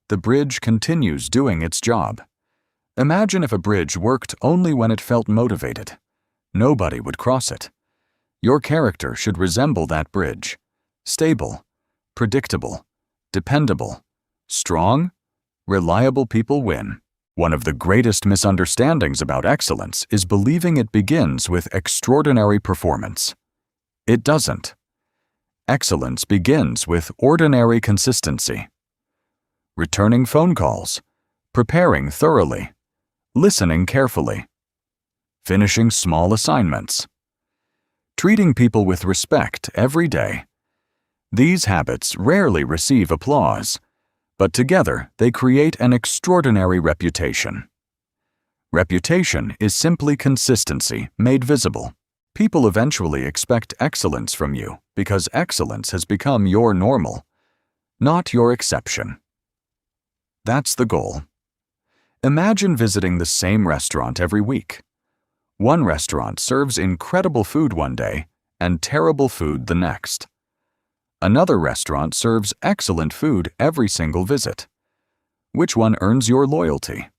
The bridge continues doing its job. Imagine if a bridge worked only when it felt motivated. Nobody would cross it. Your character should resemble that bridge. Stable, predictable, dependable, strong, reliable people win. One of the greatest misunderstandings about excellence is believing it begins with extraordinary performance. It doesn't. Excellence begins with ordinary consistency. Returning phone calls, preparing thoroughly, listening carefully, finishing small assignments, treating people with respect every day. These habits rarely receive applause, but together they create an extraordinary reputation. Reputation is simply consistency made visible. People eventually expect excellence from you because excellence has become your normal, not your exception. That's the goal. Imagine visiting the same restaurant every week. One restaurant serves incredible food one day and terrible food the next. Another restaurant serves excellent food every single visit. Which one earns your loyalty?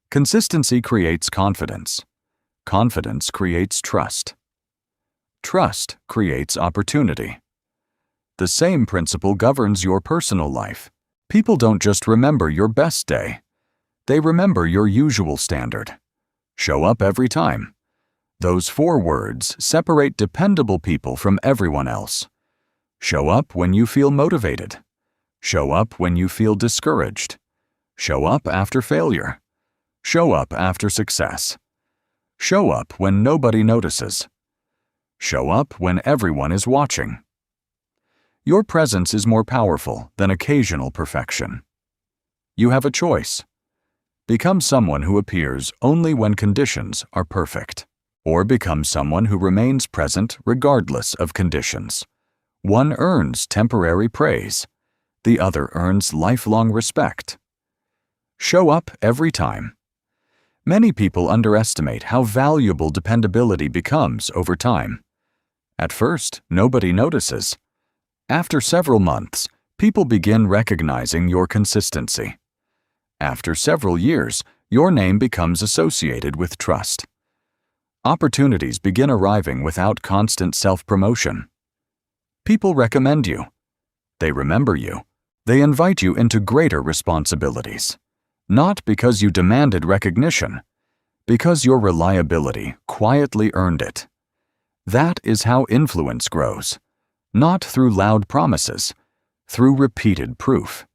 Consistency creates confidence. Confidence creates trust. Trust creates opportunity. The same principle governs your personal life. People don't just remember your best day. They remember your usual standard. Show up every time. Those 4 words separate dependable people from everyone else. Show up when you feel motivated. Show up when you feel discouraged. Show up after failure. Show up after success. Show up when nobody notices. Show up when everyone is watching. Your presence is more powerful than occasional perfection. You have a choice. Become someone who appears only when conditions are perfect, or become someone who remains present regardless of conditions. One earns temporary praise. The other earns lifelong respect. Show up every time. Many people underestimate how valuable dependability becomes over time. At first, nobody notices. After several months, people begin recognizing your consistency. After several years, your name becomes associated with trust. Opportunities begin arriving without constant self-promotion. People recommend you. They remember you. They invite you into greater responsibilities. Not because you demanded recognition, because your reliability quietly earned it. That is how influence grows, not through loud promises, through repeated proof.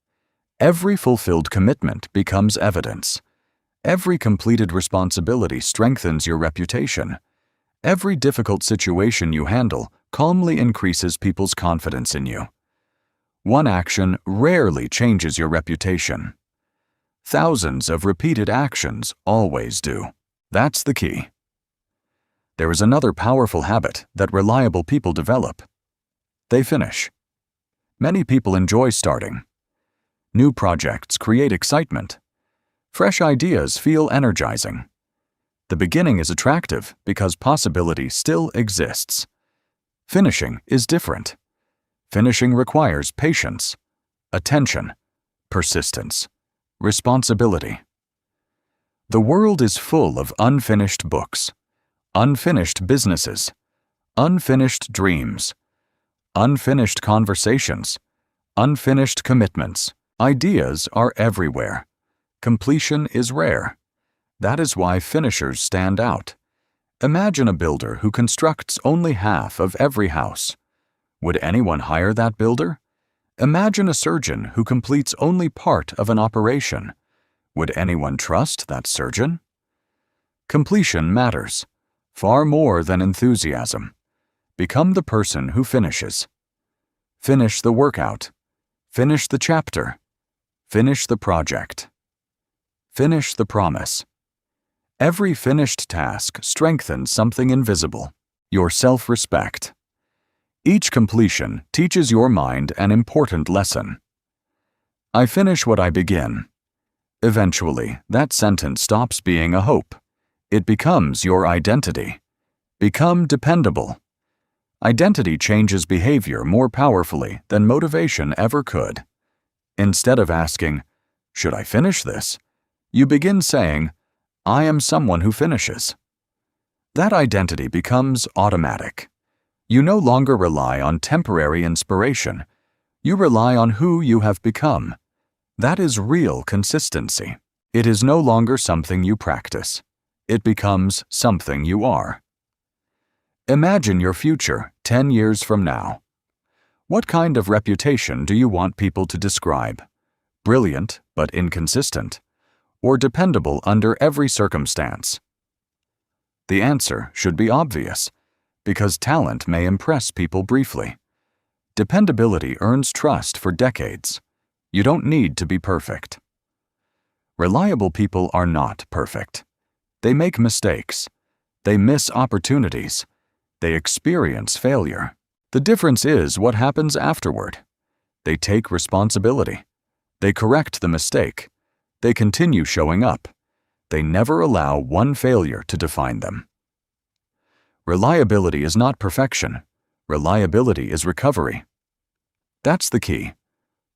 Every fulfilled commitment becomes evidence. Every completed responsibility strengthens your reputation. Every difficult situation you handle calmly increases people's confidence in you. One action rarely changes your reputation. Thousands of repeated actions always do. That's the key. There is another powerful habit that reliable people develop. They finish. Many people enjoy starting. New projects create excitement. Fresh ideas feel energizing. The beginning is attractive because possibility still exists. Finishing is different. Finishing requires patience, attention, persistence, responsibility. The world is full of unfinished books, unfinished businesses, unfinished dreams, unfinished conversations, unfinished commitments. Ideas are everywhere. Completion is rare. That is why finishers stand out. Imagine a builder who constructs only half of every house. Would anyone hire that builder? Imagine a surgeon who completes only part of an operation. Would anyone trust that surgeon? Completion matters, far more than enthusiasm. Become the person who finishes. Finish the workout. Finish the chapter. Finish the project. Finish the promise. Every finished task strengthens something invisible, your self-respect. Each completion teaches your mind an important lesson. I finish what I begin. Eventually, that sentence stops being a hope. It becomes your identity. Become dependable. Identity changes behavior more powerfully than motivation ever could. Instead of asking, "Should I finish this?" you begin saying, "I am someone who finishes." That identity becomes automatic. You no longer rely on temporary inspiration. You rely on who you have become. That is real consistency. It is no longer something you practice. It becomes something you are. Imagine your future 10 years from now. What kind of reputation do you want people to describe? Brilliant but inconsistent, or dependable under every circumstance? The answer should be obvious, because talent may impress people briefly. Dependability earns trust for decades. You don't need to be perfect. Reliable people are not perfect. They make mistakes. They miss opportunities. They experience failure. The difference is what happens afterward. They take responsibility. They correct the mistake. They continue showing up. They never allow one failure to define them. Reliability is not perfection. Reliability is recovery. That's the key.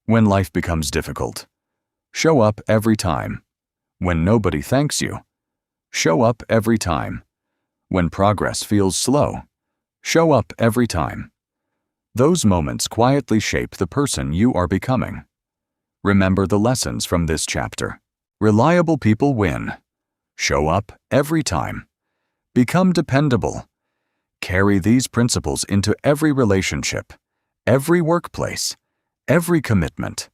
When life becomes difficult, show up every time. When nobody thanks you, show up every time. When progress feels slow, show up every time. Those moments quietly shape the person you are becoming. Remember the lessons from this chapter. Reliable people win. Show up every time. Become dependable. Carry these principles into every relationship, every workplace, every commitment,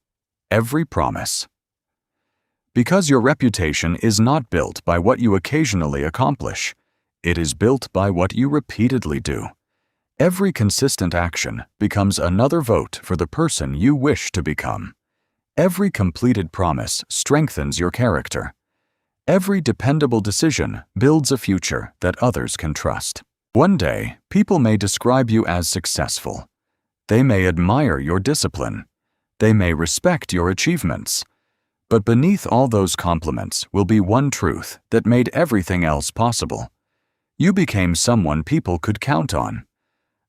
every promise. Because your reputation is not built by what you occasionally accomplish. It is built by what you repeatedly do. Every consistent action becomes another vote for the person you wish to become. Every completed promise strengthens your character. Every dependable decision builds a future that others can trust. One day, people may describe you as successful. They may admire your discipline. They may respect your achievements. But beneath all those compliments will be one truth that made everything else possible. You became someone people could count on.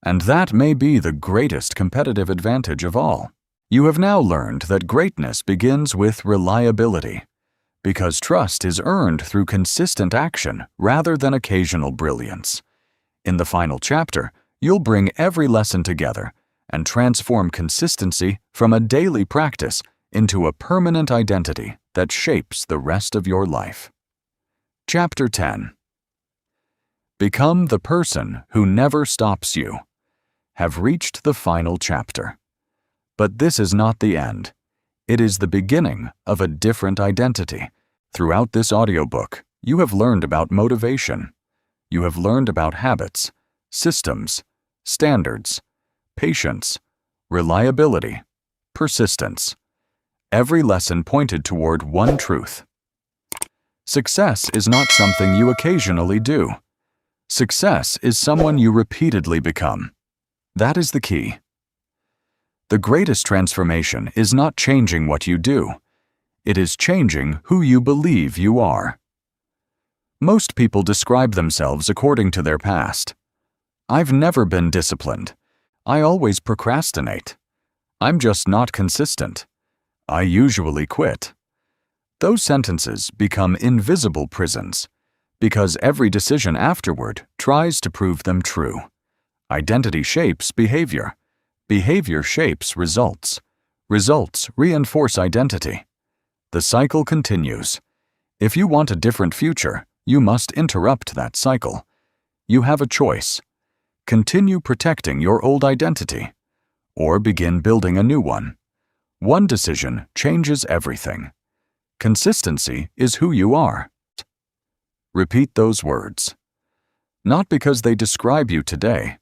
And that may be the greatest competitive advantage of all. You have now learned that greatness begins with reliability, because trust is earned through consistent action rather than occasional brilliance. In the final chapter, you'll bring every lesson together and transform consistency from a daily practice into a permanent identity that shapes the rest of your life. Chapter 10. Become the person who never stops you. Have reached the final chapter. But this is not the end. It is the beginning of a different identity. Throughout this audiobook, you have learned about motivation. You have learned about habits, systems, standards, patience, reliability, persistence. Every lesson pointed toward one truth. Success is not something you occasionally do. Success is someone you repeatedly become. That is the key. The greatest transformation is not changing what you do. It is changing who you believe you are. Most people describe themselves according to their past. I've never been disciplined. I always procrastinate. I'm just not consistent. I usually quit. Those sentences become invisible prisons, because every decision afterward tries to prove them true. Identity shapes behavior. Behavior shapes results. Results reinforce identity. The cycle continues. If you want a different future, you must interrupt that cycle. You have a choice. Continue protecting your old identity, or begin building a new one. One decision changes everything. Consistency is who you are. Repeat those words. Not because they describe you today,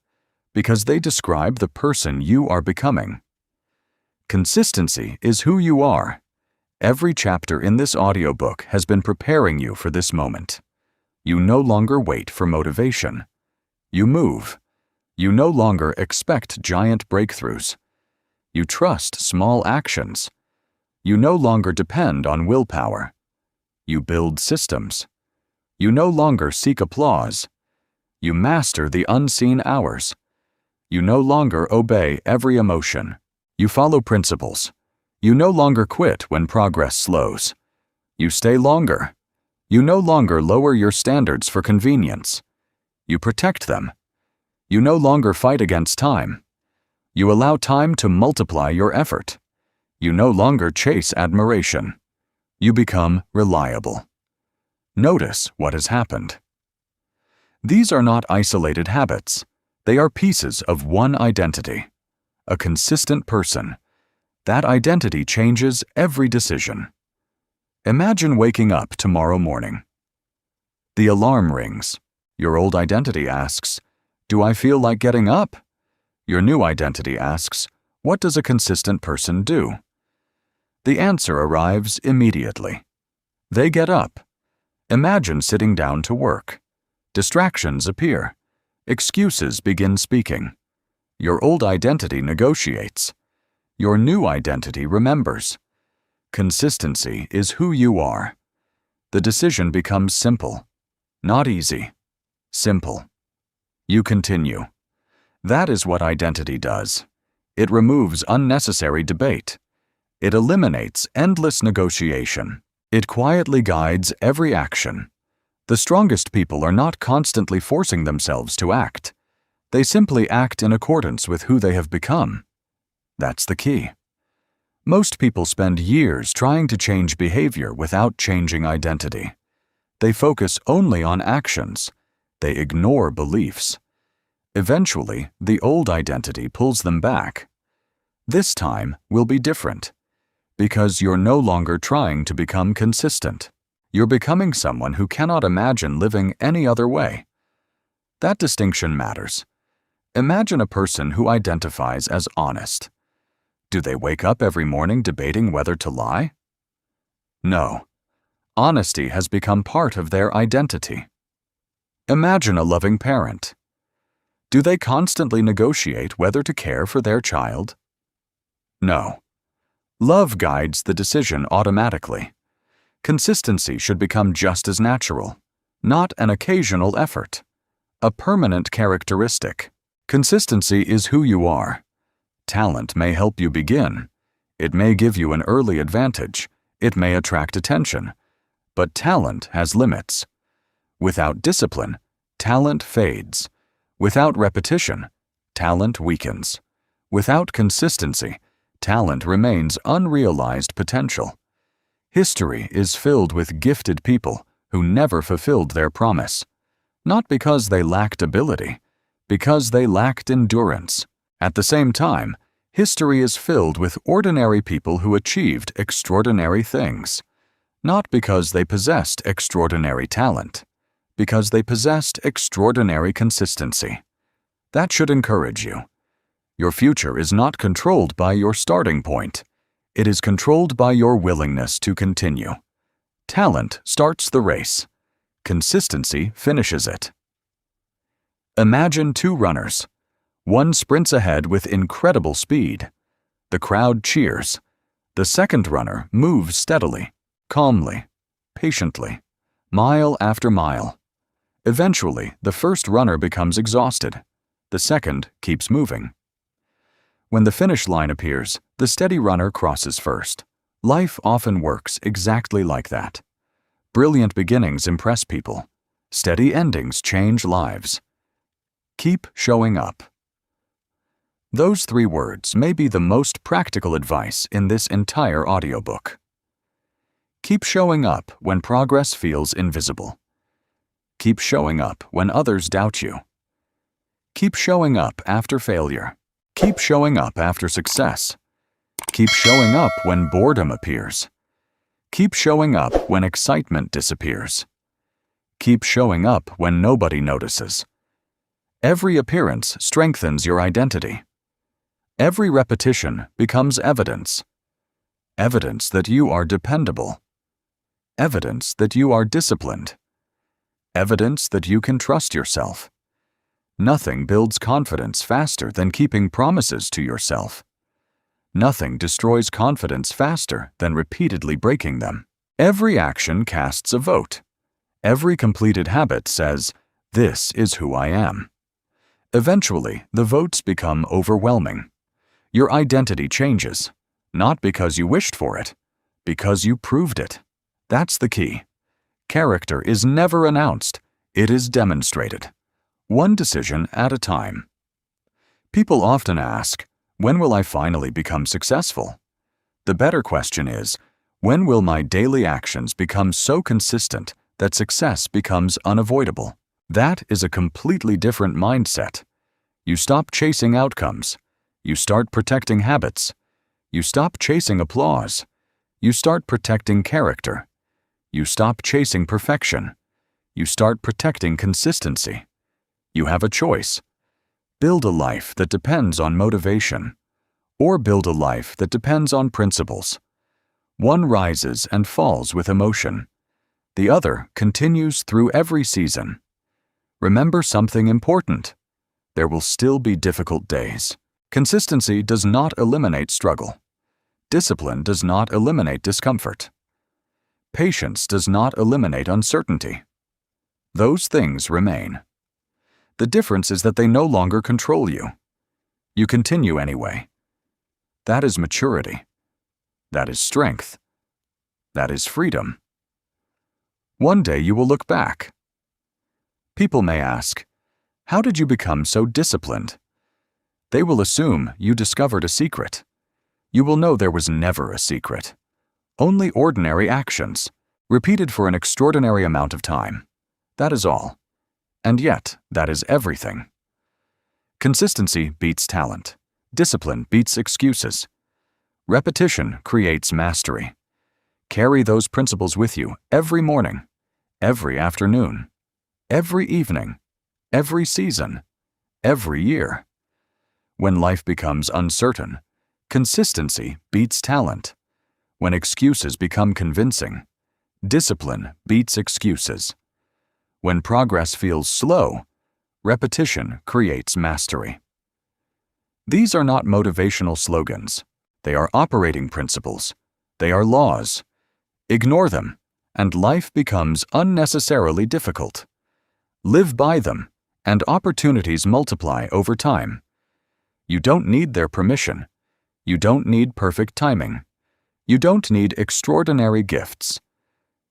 because they describe the person you are becoming. Consistency is who you are. Every chapter in this audiobook has been preparing you for this moment. You no longer wait for motivation. You move. You no longer expect giant breakthroughs. You trust small actions. You no longer depend on willpower. You build systems. You no longer seek applause. You master the unseen hours. You no longer obey every emotion. You follow principles. You no longer quit when progress slows. You stay longer. You no longer lower your standards for convenience. You protect them. You no longer fight against time. You allow time to multiply your effort. You no longer chase admiration. You become reliable. Notice what has happened. These are not isolated habits. They are pieces of one identity. A consistent person. That identity changes every decision. Imagine waking up tomorrow morning. The alarm rings. Your old identity asks, "Do I feel like getting up?" Your new identity asks, "What does a consistent person do?" The answer arrives immediately. They get up. Imagine sitting down to work. Distractions appear. Excuses begin speaking. Your old identity negotiates. Your new identity remembers. Consistency is who you are. The decision becomes simple. Not easy. Simple. You continue. That is what identity does. It removes unnecessary debate. It eliminates endless negotiation. It quietly guides every action. The strongest people are not constantly forcing themselves to act. They simply act in accordance with who they have become. That's the key. Most people spend years trying to change behavior without changing identity. They focus only on actions. They ignore beliefs. Eventually, the old identity pulls them back. This time will be different, because you're no longer trying to become consistent. You're becoming someone who cannot imagine living any other way. That distinction matters. Imagine a person who identifies as honest. Do they wake up every morning debating whether to lie? No. Honesty has become part of their identity. Imagine a loving parent. Do they constantly negotiate whether to care for their child? No. Love guides the decision automatically. Consistency should become just as natural, not an occasional effort, a permanent characteristic. Consistency is who you are. Talent may help you begin. It may give you an early advantage. It may attract attention. But talent has limits. Without discipline, talent fades. Without repetition, talent weakens. Without consistency, talent remains unrealized potential. History is filled with gifted people who never fulfilled their promise. Not because they lacked ability, because they lacked endurance. At the same time, history is filled with ordinary people who achieved extraordinary things. Not because they possessed extraordinary talent, because they possessed extraordinary consistency. That should encourage you. Your future is not controlled by your starting point. It is controlled by your willingness to continue. Talent starts the race. Consistency finishes it. Imagine two runners. One sprints ahead with incredible speed. The crowd cheers. The second runner moves steadily, calmly, patiently, mile after mile. Eventually, the first runner becomes exhausted. The second keeps moving. When the finish line appears, the steady runner crosses first. Life often works exactly like that. Brilliant beginnings impress people. Steady endings change lives. Keep showing up. Those 3 words may be the most practical advice in this entire audiobook. Keep showing up when progress feels invisible. Keep showing up when others doubt you. Keep showing up after failure. Keep showing up after success. Keep showing up when boredom appears. Keep showing up when excitement disappears. Keep showing up when nobody notices. Every appearance strengthens your identity. Every repetition becomes evidence. evidence that you are dependable, evidence that you are disciplined, evidence that you can trust yourself. Nothing builds confidence faster than keeping promises to yourself. Nothing destroys confidence faster than repeatedly breaking them. Every action casts a vote. Every completed habit says, "This is who I am." Eventually, the votes become overwhelming. Your identity changes, not because you wished for it, because you proved it. That's the key. Character is never announced, it is demonstrated. One decision at a time. People often ask, when will I finally become successful? The better question is, when will my daily actions become so consistent that success becomes unavoidable? That is a completely different mindset. You stop chasing outcomes. You start protecting habits. You stop chasing applause. You start protecting character. You stop chasing perfection. You start protecting consistency. You have a choice. Build a life that depends on motivation, or build a life that depends on principles. One rises and falls with emotion. The other continues through every season. Remember something important. There will still be difficult days. Consistency does not eliminate struggle. Discipline does not eliminate discomfort. Patience does not eliminate uncertainty. Those things remain. The difference is that they no longer control you. You continue anyway. That is maturity. That is strength. That is freedom. One day you will look back. People may ask, "How did you become so disciplined?" They will assume you discovered a secret. You will know there was never a secret. Only ordinary actions, repeated for an extraordinary amount of time. That is all. And yet, that is everything. Consistency beats talent. Discipline beats excuses. Repetition creates mastery. Carry those principles with you every morning, every afternoon, every evening, every season, every year. When life becomes uncertain, consistency beats talent. When excuses become convincing, discipline beats excuses. When progress feels slow, repetition creates mastery. These are not motivational slogans. They are operating principles. They are laws. Ignore them, and life becomes unnecessarily difficult. Live by them, and opportunities multiply over time. You don't need their permission. You don't need perfect timing. You don't need extraordinary gifts.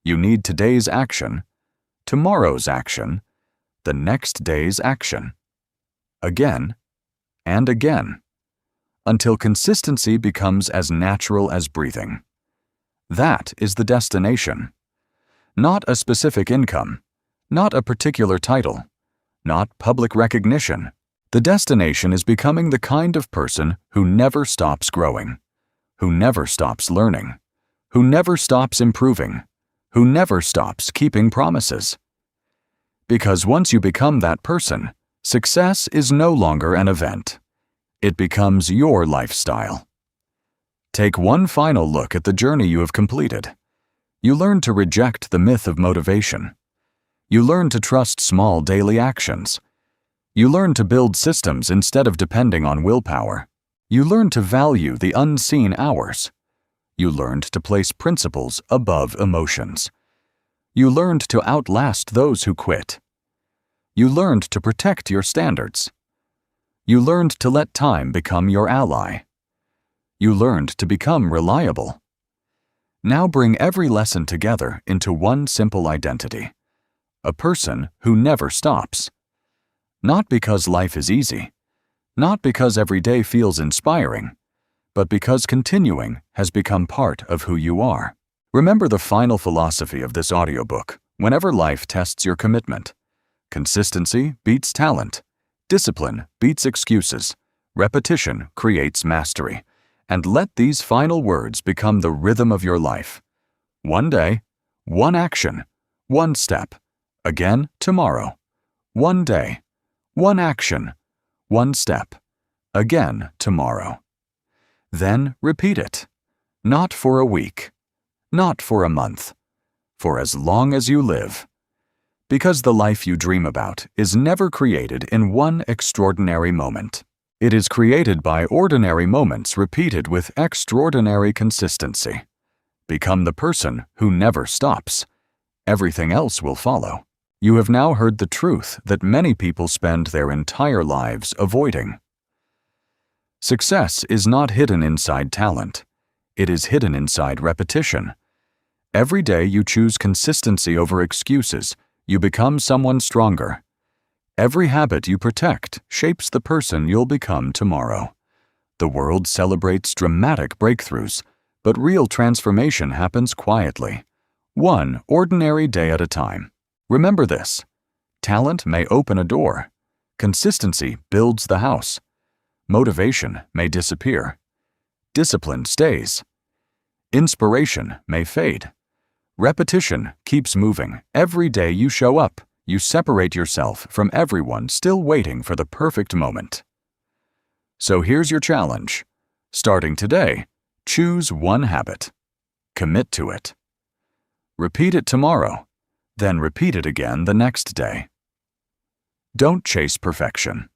You need today's action, tomorrow's action, the next day's action. Again and again, until consistency becomes as natural as breathing. That is the destination. Not a specific income, not a particular title, not public recognition. The destination is becoming the kind of person who never stops growing, who never stops learning, who never stops improving, who never stops keeping promises. Because once you become that person, success is no longer an event. It becomes your lifestyle. Take one final look at the journey you have completed. You learn to reject the myth of motivation. You learn to trust small daily actions. You learn to build systems instead of depending on willpower. You learn to value the unseen hours. You learned to place principles above emotions. You learned to outlast those who quit. You learned to protect your standards. You learned to let time become your ally. You learned to become reliable. Now bring every lesson together into one simple identity: a person who never stops. Not because life is easy, not because every day feels inspiring, but because continuing has become part of who you are. Remember the final philosophy of this audiobook whenever life tests your commitment. Consistency beats talent. Discipline beats excuses. Repetition creates mastery. And let these final words become the rhythm of your life. One day, one action, one step. Again tomorrow. One day, one action, one step. Again tomorrow. Then repeat it. Not for a week. Not for a month. For as long as you live. Because the life you dream about is never created in one extraordinary moment. It is created by ordinary moments repeated with extraordinary consistency. Become the person who never stops. Everything else will follow. You have now heard the truth that many people spend their entire lives avoiding. Success is not hidden inside talent. It is hidden inside repetition. Every day you choose consistency over excuses, you become someone stronger. Every habit you protect shapes the person you'll become tomorrow. The world celebrates dramatic breakthroughs, but real transformation happens quietly, one ordinary day at a time. Remember this: talent may open a door. Consistency builds the house. Motivation may disappear. Discipline stays. Inspiration may fade. Repetition keeps moving. Every day you show up, you separate yourself from everyone still waiting for the perfect moment. So here's your challenge. Starting today, choose one habit. Commit to it. Repeat it tomorrow, then repeat it again the next day. Don't chase perfection.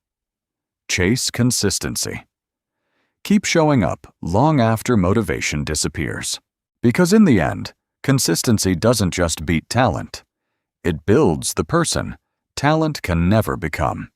Chase consistency. Keep showing up long after motivation disappears. Because in the end, consistency doesn't just beat talent. It builds the person talent can never become.